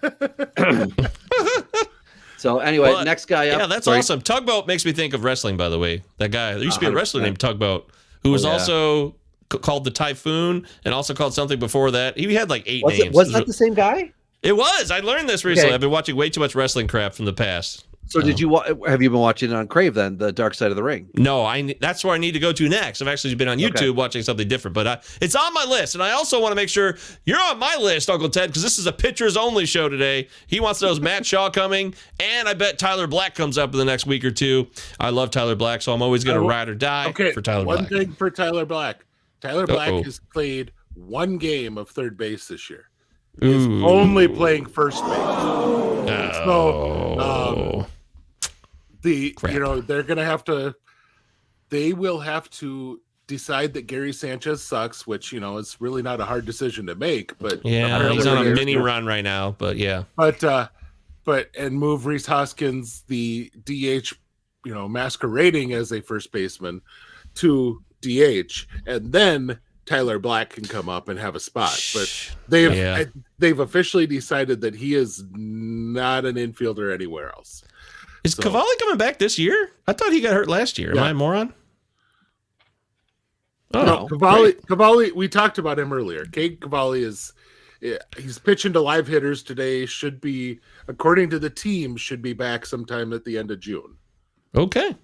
So anyway, Well, next guy up. Yeah, that's Sorry. awesome. Tugboat makes me think of wrestling, by the way. That guy. There used to be a 100%. wrestler named Tugboat who was yeah. also called the Typhoon and also called something before that. He had like 8 Was names. was that the same guy? It was. I learned this recently. Okay. I've been watching way too much wrestling crap from the past. So did you have you been watching it on Crave then, the Dark Side of the Ring? No, that's where I need to go to next. I've actually been on YouTube Okay. watching something different, but it's on my list. And I also want to make sure you're on my list, Uncle Ted, because this is a pitchers only show today. He wants to know is Matt Shaw coming, and I bet Tyler Black comes up in the next week or two. I love Tyler Black, so I'm always going to ride or die for Tyler Black. One thing for Tyler Black. Tyler Black Uh-oh. has played one game of third base this year. He's Only playing first base. Oh. They're gonna have to. They will have to decide that Gary Sanchez sucks, which is really not a hard decision to make. But Yeah, apparently he's on a there's- mini run right now, but yeah. But move Reese Hoskins, the DH, masquerading as a first baseman, to DH, and then Tyler Black can come up and have a spot. But they've officially decided that he is not an infielder anywhere else. Is Cavalli coming back this year? I thought he got hurt last year. Am I a moron? Oh, No, Cavalli, we talked about him earlier. Cade Cavalli he's pitching to live hitters today. Should be, according to the team, should be back sometime at the end of June. Okay.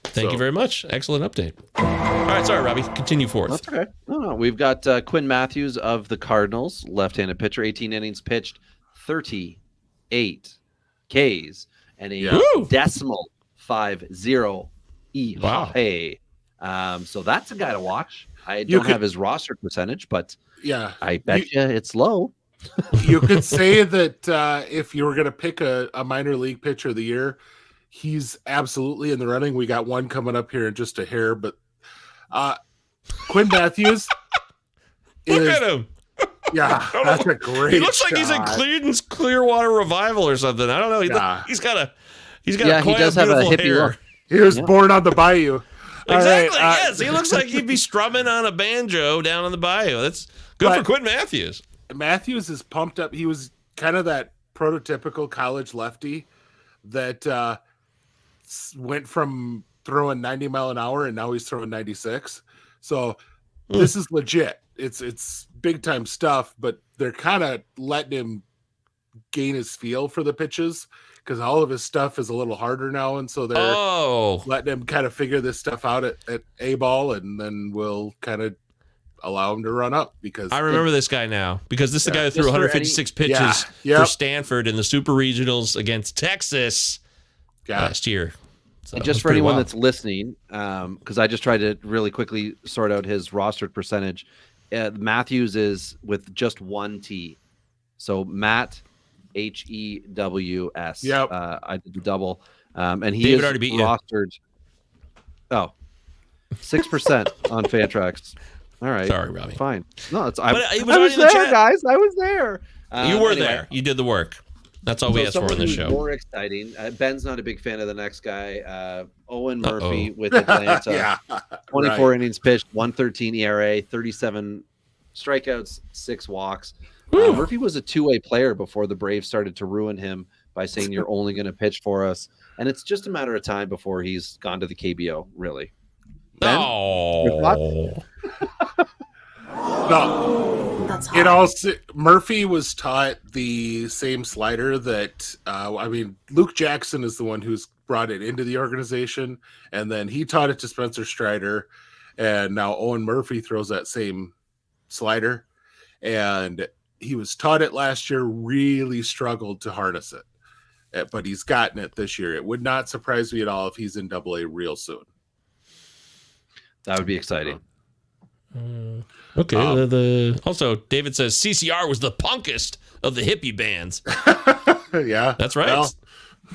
Thank you very much. Excellent update. All right, sorry, Robbie. Continue forth. That's okay. No. We've got Quinn Matthews of the Cardinals, left-handed pitcher, 18 innings pitched, 38 Ks, and a decimal 50 ERA. So that's a guy to watch. I don't have his roster percentage, but yeah, I bet you it's low. You could say that if you were going to pick a minor league pitcher of the year, he's absolutely in the running. We got one coming up here in just a hair, but Quinn Matthews. Look at him. Yeah, that's a great. He looks like he's in shot. Creedence Clearwater Revival or something. I don't know. He's got he quite does have a beautiful hippie hair. look. He was born on the bayou. All Exactly. right, Yes, he looks like he'd be strumming on a banjo down on the bayou. That's good for Quinn Matthews. Matthews is pumped up. He was kind of that prototypical college lefty that went from throwing 90 mile an hour and now he's throwing 96. So this is legit. It's big time stuff, but they're kind of letting him gain his feel for the pitches because all of his stuff is a little harder now, and so they're letting him kind of figure this stuff out at A ball, and then we'll kind of allow him to run up. Because I remember this guy now because this is the guy who threw 156 pitches for Stanford in the Super Regionals against Texas last year. So and just for anyone that's listening, because I just tried to really quickly sort out his rostered percentage. Matthews is with just one T. So Matt Hews. Yep. I did the double. And he David is already beat rostered. 6% on Fantrax. All right. Sorry, Robbie. Fine. No, it's But I it was was in the there, chat. guys. I was there. You were anyway. there. You did the work. That's all we asked for on this show. More exciting. Ben's not a big fan of the next guy. Owen Murphy with Atlanta. 24 innings pitched, 1.13 ERA, 37 strikeouts, 6 walks. Murphy was a two-way player before the Braves started to ruin him by saying you're only going to pitch for us, and it's just a matter of time before he's gone to the KBO. Really. Ben, your thoughts? No. That's hot. Murphy was taught the same slider that Luke Jackson is the one who's brought it into the organization, and then he taught it to Spencer Strider, and now Owen Murphy throws that same slider, and he was taught it last year, really struggled to harness it, but he's gotten it this year. It would not surprise me at all if he's in AA real soon. That would be exciting. Okay. Also, David says CCR was the punkest of the hippie bands. Yeah, that's right.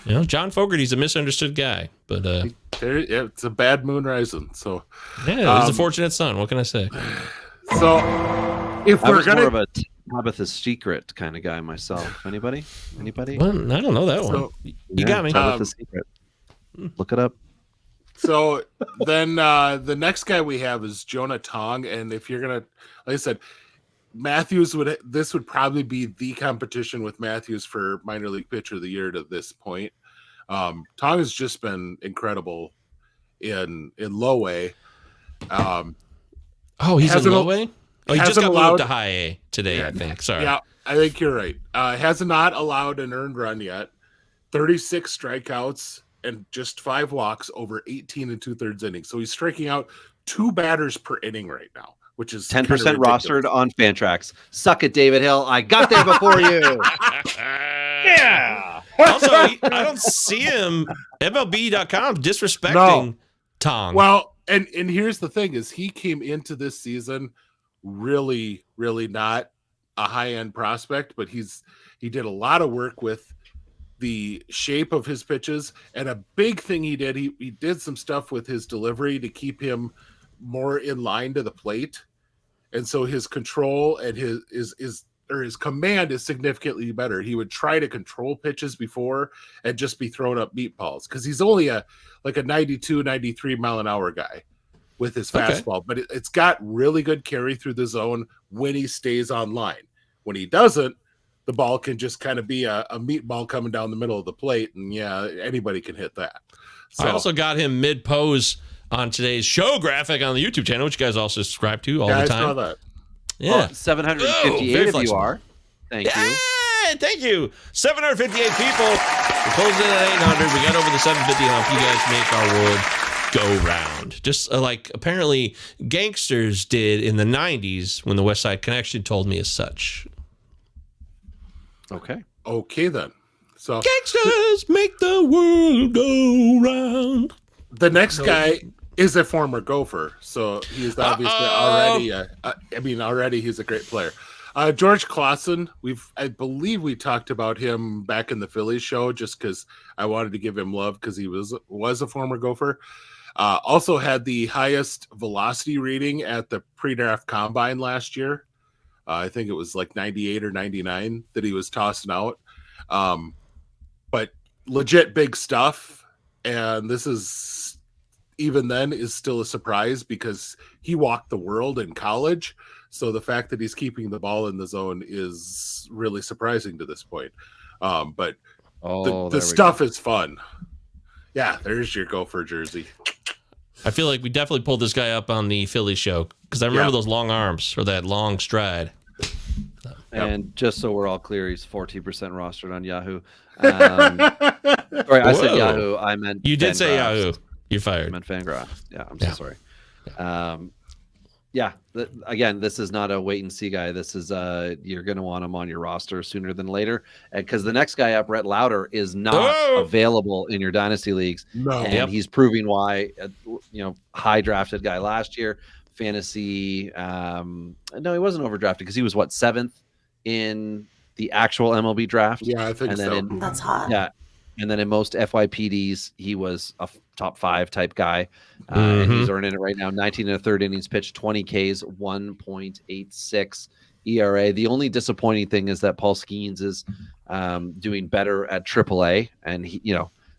Well, John Fogerty's a misunderstood guy, but it's a bad moon rising. So yeah, he's a fortunate son. What can I say? So if I we're was gonna more of a Tabitha's Secret kind of guy myself. Anybody? Well, I don't know that one. You got me. Tabitha's Secret. Look it up. So then the next guy we have is Jonah Tong, and if you're gonna, like I said, this would probably be the competition with Matthews for minor league pitcher of the year to this point. Tong has just been incredible in low A. He's in low A? Oh, he just got moved up to high A today, I think. Sorry. Yeah, I think you're right. Has not allowed an earned run yet. 36 strikeouts and just 5 walks over 18 and 2/3 innings. So he's striking out 2 batters per inning right now, which is 10% kind of rostered on Fantrax. Suck it, David Hill. I got there before you. Yeah. Also, I don't see him MLB.com disrespecting Tong. Well, and here's the thing: is he came into this season really, really not a high-end prospect, but he did a lot of work with the shape of his pitches, and a big thing he did some stuff with his delivery to keep him more in line to the plate, and so his control and his command is significantly better. He would try to control pitches before and just be throwing up meatballs because he's only a 92, 93 mile an hour guy with his fastball, but it's got really good carry through the zone when he stays on line. When he doesn't, the ball can just kind of be a meatball coming down the middle of the plate, and anybody can hit that. So, I also got him mid-pose on today's show graphic on the YouTube channel, which you guys also subscribe to all the time. I saw that. Yeah. 758 of you are. Thank you. Thank you. 758 people. We're closing in at 800. We got over the 750 hump. You guys make our world go round. Just like apparently gangsters did in the 90s when the West Side Connection told me as such. Okay then. So gangsters make the world go round. The next guy is a former Gopher, so he's obviously already he's a great player. George Clausen, I believe we talked about him back in the Phillies show just because I wanted to give him love because he was a former Gopher. Also had the highest velocity rating at the pre-draft combine last year. I think it was like 98 or 99 that he was tossing out. But legit big stuff. And this is, even then, is still a surprise because he walked the world in college. So the fact that he's keeping the ball in the zone is really surprising to this point. But the stuff is fun. Yeah, there's your Gopher jersey. I feel like we definitely pulled this guy up on the Philly show because I remember those long arms or that long stride. And just so we're all clear, he's 14% rostered on Yahoo. Sorry, I said Yahoo. I meant you did Fangraphs. say Yahoo. You're fired. I meant Fangraphs. Yeah, I'm so sorry. Again, this is not a wait and see guy. This is you're going to want him on your roster sooner than later, because the next guy up, Brett Lauder, is not available in your dynasty leagues, and he's proving why. High drafted guy last year, fantasy. No, he wasn't overdrafted because he was 7th in the actual MLB draft. Yeah, I think so. That's hot. Yeah. And then in most FYPDs, he was a top 5 type guy. And he's earning it right now. 19 and a third innings pitched, 20 Ks, 1.86 ERA. The only disappointing thing is that Paul Skeens is doing better at AAA. And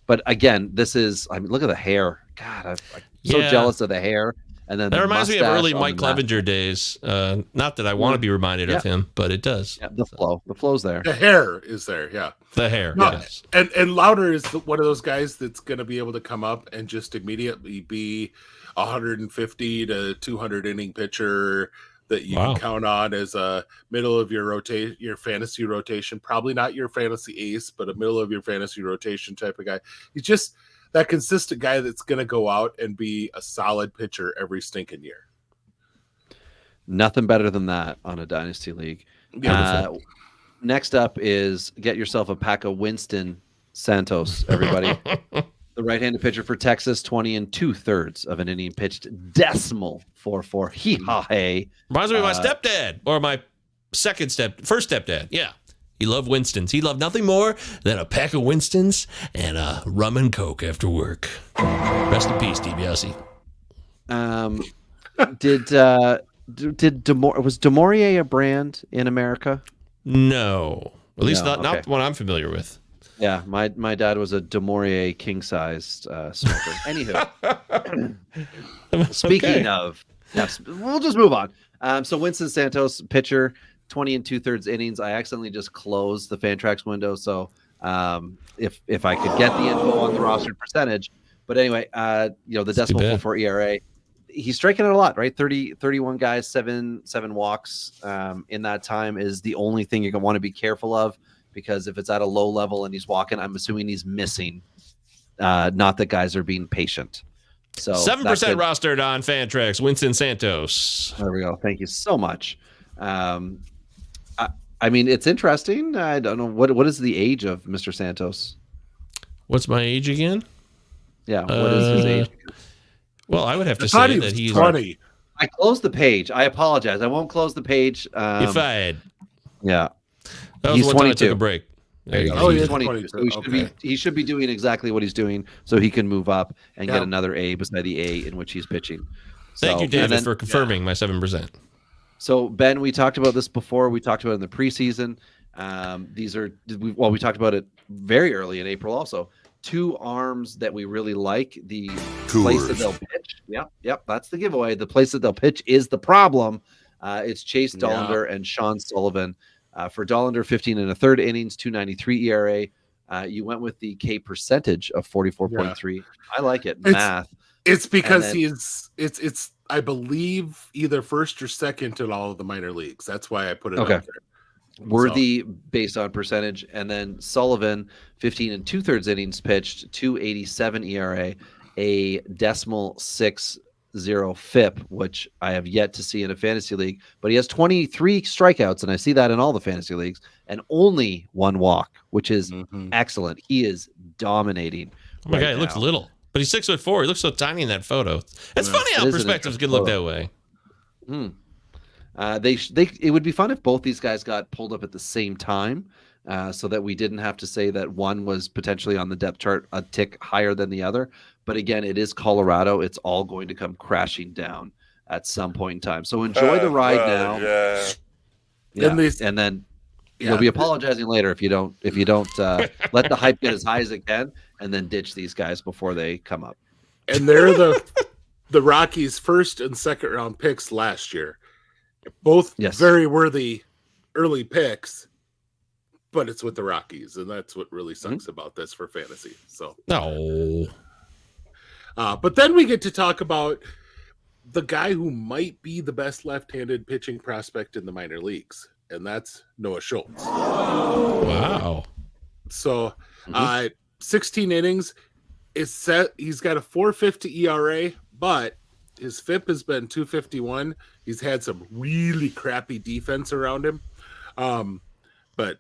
but again, this is, look at the hair. God, I'm so jealous of the hair. And then that reminds me of early Mike Clevenger days. Not that I want to be reminded of him, but it does. Yeah, the flow's there. The hair is there. Yeah, the hair. No, yes. And Lauder is one of those guys that's going to be able to come up and just immediately be 150 to 200 inning pitcher that you can count on as a middle of your fantasy rotation. Probably not your fantasy ace, but a middle of your fantasy rotation type of guy. He's just that consistent guy that's going to go out and be a solid pitcher every stinking year. Nothing better than that on a dynasty league. Next up is get yourself a pack of Winston Santos, everybody. The right-handed pitcher for Texas, 20 and 2/3 of an inning pitched, decimal 4.4. Hee-haw-hey. Reminds me of my stepdad or my first stepdad. Yeah. He loved Winstons. He loved nothing more than a pack of Winstons and a rum and Coke after work. Rest in peace, Steve Yossi. Was Demorier a brand in America? No. At least not one I'm familiar with. Yeah, my dad was a Demorier king-sized smoker. Anywho, speaking of, yes, we'll just move on. So Winston Santos, pitcher, 20 and 2/3 innings. I accidentally just closed the Fantrax window, so if I could get the info on the roster percentage. But anyway, the decimal 4 ERA. He's striking out a lot, right? 31 guys, seven walks in that time is the only thing you're going to want to be careful of, because if it's at a low level and he's walking, I'm assuming he's missing. Not that guys are being patient. So 7% rostered on Fantrax, Winston Santos. There we go. Thank you so much. It's interesting. I don't know what is the age of Mr. Santos. What's my age again? Yeah, what is his age? Well, I would have to say that he's 20. I closed the page. I apologize. I won't close the page. You're fired. Yeah, that was one time I took a break. There you go. He's 22. So he should be doing exactly what he's doing, so he can move up and get another A beside the A in which he's pitching. Thank you, David, for confirming my 7%. So, Ben, we talked about this before. We talked about it in the preseason. We talked about it very early in April also. 2 arms that we really like. The place that they'll pitch. Yep, that's the giveaway. The place that they'll pitch is the problem. It's Chase Dollander and Sean Sullivan. For Dollander, 15 and a third innings, 2.93 ERA. You went with the K percentage of 44.3. Yeah. I like it. Math. It's because it's I believe either first or second in all of the minor leagues. That's why I put it up there. Worthy based on percentage. And then Sullivan, 15 and 2/3 innings pitched, 2.87 ERA, a decimal 6.0 FIP, which I have yet to see in a fantasy league. But he has 23 strikeouts, and I see that in all the fantasy leagues, and only 1 walk, which is excellent. He is dominating. Oh my God, he looks little. But he's 6'4". He looks so tiny in that photo. It's funny how perspectives can look that way. It would be fun if both these guys got pulled up at the same time, so that we didn't have to say that one was potentially on the depth chart a tick higher than the other. But again, it is Colorado. It's all going to come crashing down at some point in time. So enjoy the ride now. And then you'll be apologizing later if you don't let the hype get as high as it can, and then ditch these guys before they come up. And they're the Rockies' first and second round picks last year. Both very worthy early picks, but it's with the Rockies, and that's what really sucks about this for fantasy. So no. But then we get to talk about the guy who might be the best left-handed pitching prospect in the minor leagues, and that's Noah Schultz. Wow. So 16 innings. It's set. He's got a 4.50 ERA, but his FIP has been 2.51. He's had some really crappy defense around him. But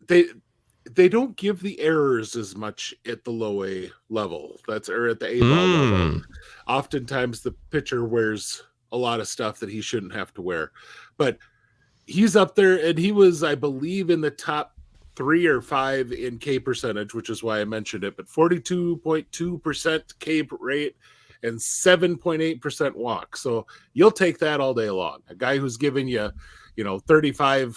they don't give the errors as much at the low A level. Or at the A ball level. Oftentimes the pitcher wears a lot of stuff that he shouldn't have to wear. But he's up there, and he was, I believe, in the top 3 or 5 in K percentage, which is why I mentioned it. But 42.2% K rate and 7.8% walk. So you'll take that all day long. A guy who's giving you, 35%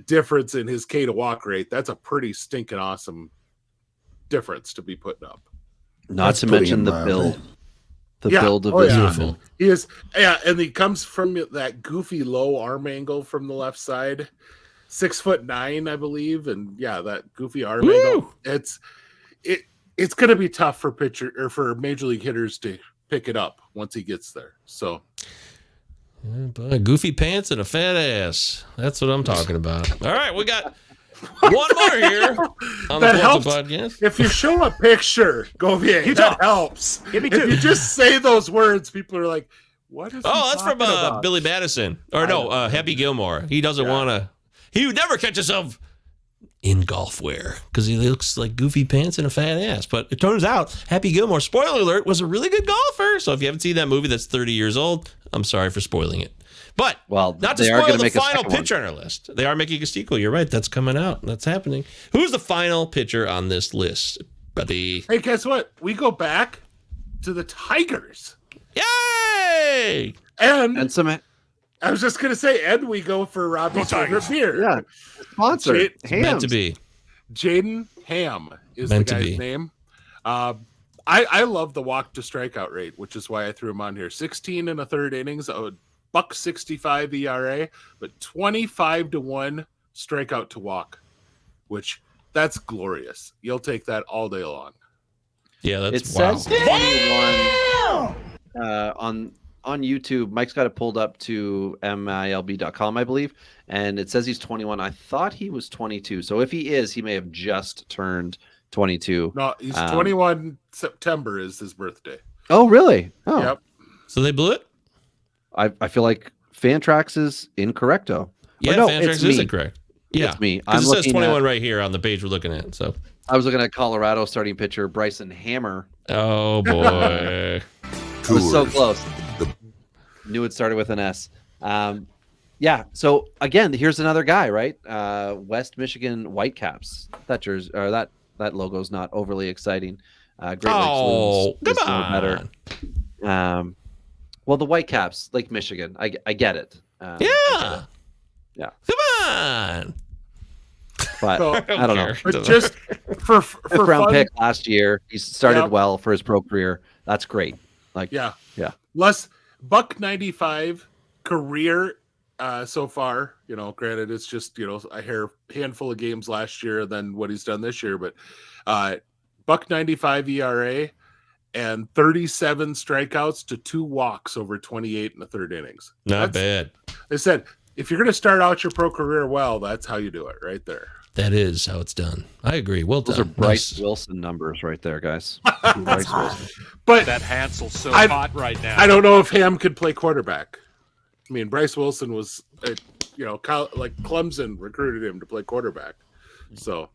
difference in his K to walk rate. That's a pretty stinking awesome difference to be putting up. Not to mention the build. Build of this beautiful. He is, and he comes from that goofy low arm angle from the left side, 6'9", I believe, and that goofy arm angle. It's going to be tough for major league hitters to pick it up once he gets there. So, goofy pants and a fat ass. That's what I'm talking about. All right, we got one more here on the podcast. If you show a picture, Govier, that helps. Give me if you just say those words, people are like, "What is?" Oh, that's from Billy Madison, or no, Happy Gilmore. He doesn't want to. He would never catch himself in golf wear because he looks like goofy pants and a fat ass. But it turns out Happy Gilmore, spoiler alert, was a really good golfer. So if you haven't seen that movie that's 30 years old, I'm sorry for spoiling it. But not to spoil the final pitcher on our list. They are making a sequel. You're right. That's coming out. That's happening. Who's the final pitcher on this list, buddy? Hey, guess what? We go back to the Tigers. Yay! And some... I was just going to say, and we go for Robbie's favorite beer. Yeah, sponsor. Meant to be. Jaden Ham is Meant the to guy's be. name. I love the walk to strikeout rate, which is why I threw him on here. 16 and a third innings, a $1.65 ERA, but 25-1 strikeout to walk, which that's glorious. You'll take that all day long. Yeah, that's it says 21 on YouTube. Mike's got it pulled up to milb.com, I believe, and it says he's 21. I thought he was 22. So if he is, he may have just turned 22. No, he's 21. September is his birthday. Oh, really? Oh, yep. So they blew it? I feel like Fantrax is incorrecto. Yeah, no, Fantrax is incorrect. Yeah, it's me. It says 21 right here on the page we're looking at. So I was looking at Colorado starting pitcher Bryson Hammer. Oh boy, it was so close. Knew it started with an S. Yeah. So again, here's another guy, right? West Michigan Whitecaps. That jersey or that logo's not overly exciting. Great Lakes lose, come on. Better. Well, the Whitecaps, Lake Michigan. I get it. Yeah. Yeah. Come on. But So, I don't know. But just for Fifth round fun, pick last year. He started well for his pro career. That's great. yeah. Less $1.95 career so far. Granted, it's just a handful of games last year than what he's done this year, but $1.95 ERA and 37 strikeouts to 2 walks over 28 and a third innings. Not bad. They said if you're going to start out your pro career well, that's how you do it, right there. That is how it's done. I agree. Well done. Those are Bryce Wilson numbers right there, guys. Bryce Wilson. But that Hansel's so hot right now. I don't know if Ham could play quarterback. I mean, Bryce Wilson was, like Clemson recruited him to play quarterback. So,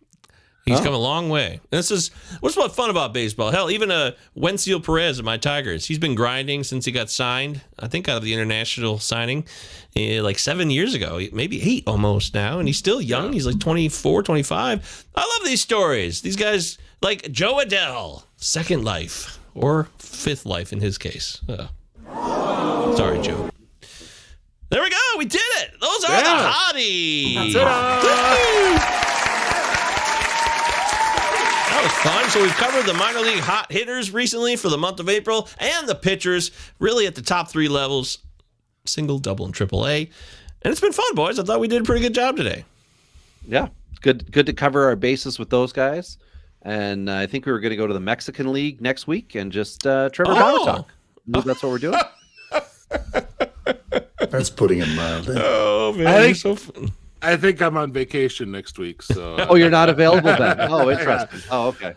He's come a long way. This is what's fun about baseball. Hell, even Wenzel Perez of my Tigers, he's been grinding since he got signed. I think out of the international signing, like 7 years ago, maybe 8 almost now, and he's still young. He's like 24, 25. I love these stories. These guys like Joe Adele, second life or fifth life in his case. Sorry, Joe. There we go. We did it. Those are the hotties. That was fun. So we've covered the minor league hot hitters recently for the month of April and the pitchers really at the top 3 levels, single, double, and AAA. And it's been fun, boys. I thought we did a pretty good job today. Yeah, good to cover our bases with those guys. And I think we were going to go to the Mexican League next week and just Trevor Bauer talk. That's what we're doing. That's putting it mildly. Oh, man. So fun. I think I'm on vacation next week. So. Oh, you're not available then? Oh, interesting. Oh, okay.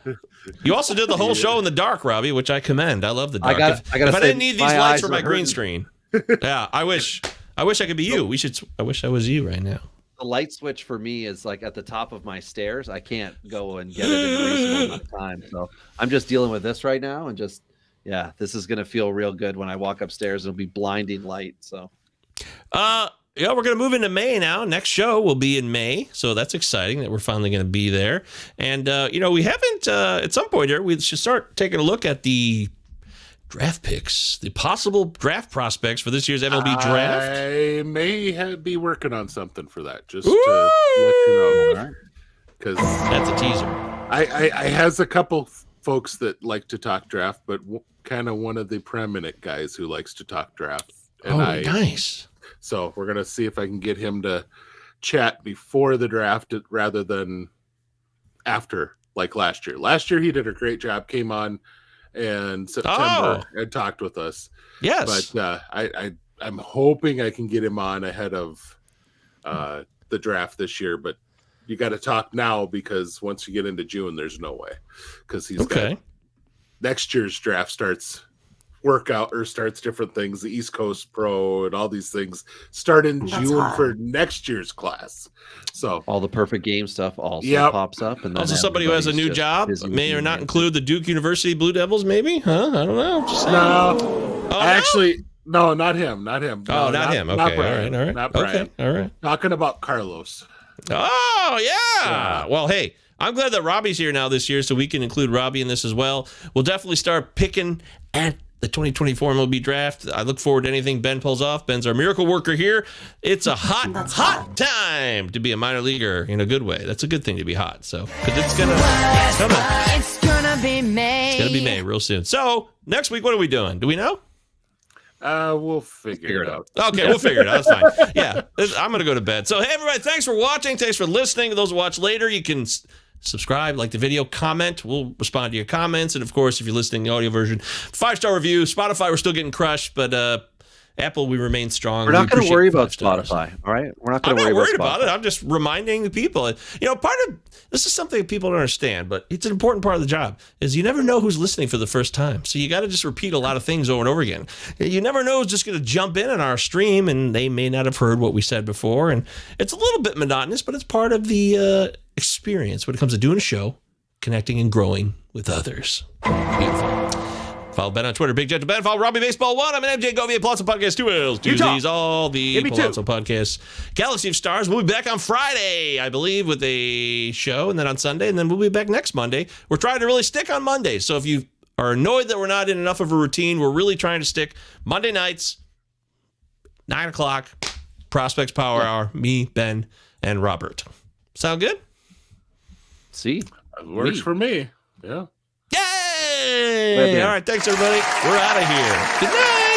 You also did the whole show in the dark, Robbie, which I commend. I love the dark. If I didn't need these lights for my green screen, I wish I could be you. I wish I was you right now. The light switch for me is like at the top of my stairs. I can't go and get it in a reasonable amount of time. So I'm just dealing with this right now, and this is gonna feel real good when I walk upstairs. It'll be blinding light. So, yeah, we're going to move into May now. Next show will be in May, so that's exciting that we're finally going to be there. And, we haven't, at some point here, we should start taking a look at the draft picks, the possible draft prospects for this year's MLB draft. I may be working on something for that, just to let you know. Because that's a teaser. I has a couple folks that like to talk draft, but kind of one of the preeminent guys who likes to talk draft. And nice. So we're going to see if I can get him to chat before the draft rather than after, like last year. Last year, he did a great job, came on in September and talked with us. Yes. But I'm hoping I can get him on ahead of the draft this year. But you got to talk now because once you get into June, there's no way. Because he's got next year's draft starts different things. The East Coast Pro and all these things start in June for next year's class. So all the perfect game stuff also pops up. And then also somebody who has a new job may or not include the Duke University Blue Devils, maybe? Huh? I don't know. Just saying. No, not him. Not him. No, not him. Okay. Not Brian. All right. Not Brian. Okay. All right. Talking about Carlos. Oh, yeah. Well, hey, I'm glad that Robbie's here now this year so we can include Robbie in this as well. We'll definitely start picking at the 2024 MLB draft. I look forward to anything Ben pulls off. Ben's our miracle worker here. It's a hot time to be a minor leaguer in a good way. That's a good thing to be hot. So, because it's gonna be May. It's gonna be May real soon. So next week, what are we doing? Do we know? We'll figure it out. Okay, we'll figure it out. That's fine. Yeah, I'm gonna go to bed. So hey, everybody, thanks for watching. Thanks for listening. Those who watch later, you can subscribe, like the video, comment. We'll respond to your comments. And of course, if you're listening to the audio version, 5-star review. Spotify, we're still getting crushed, but Apple, we remain strong. We're not going to worry about Spotify, all right? We're not going to worry about it. I'm just reminding the people. Part of this is something people don't understand, but it's an important part of the job, is you never know who's listening for the first time. So you got to just repeat a lot of things over and over again. You never know who's just going to jump in on our stream, and they may not have heard what we said before. And it's a little bit monotonous, but it's part of the experience when it comes to doing a show, connecting and growing with others. Beautiful. Follow Ben on Twitter, Big Jet to Ben. Follow Robbie Baseball 1. I'm an MJ Govier, Palazzo Podcast 2 L's. Do these all the Palazzo Podcasts. Galaxy of Stars. We'll be back on Friday, I believe, with a show, and then on Sunday, and then we'll be back next Monday. We're trying to really stick on Mondays. So if you are annoyed that we're not in enough of a routine, we're really trying to stick Monday nights, 9 o'clock, Prospects Power Hour, me, Ben, and Robert. Sound good? See? It works for me. Yeah. Yay! All right, thanks, everybody. We're out of here. Good night.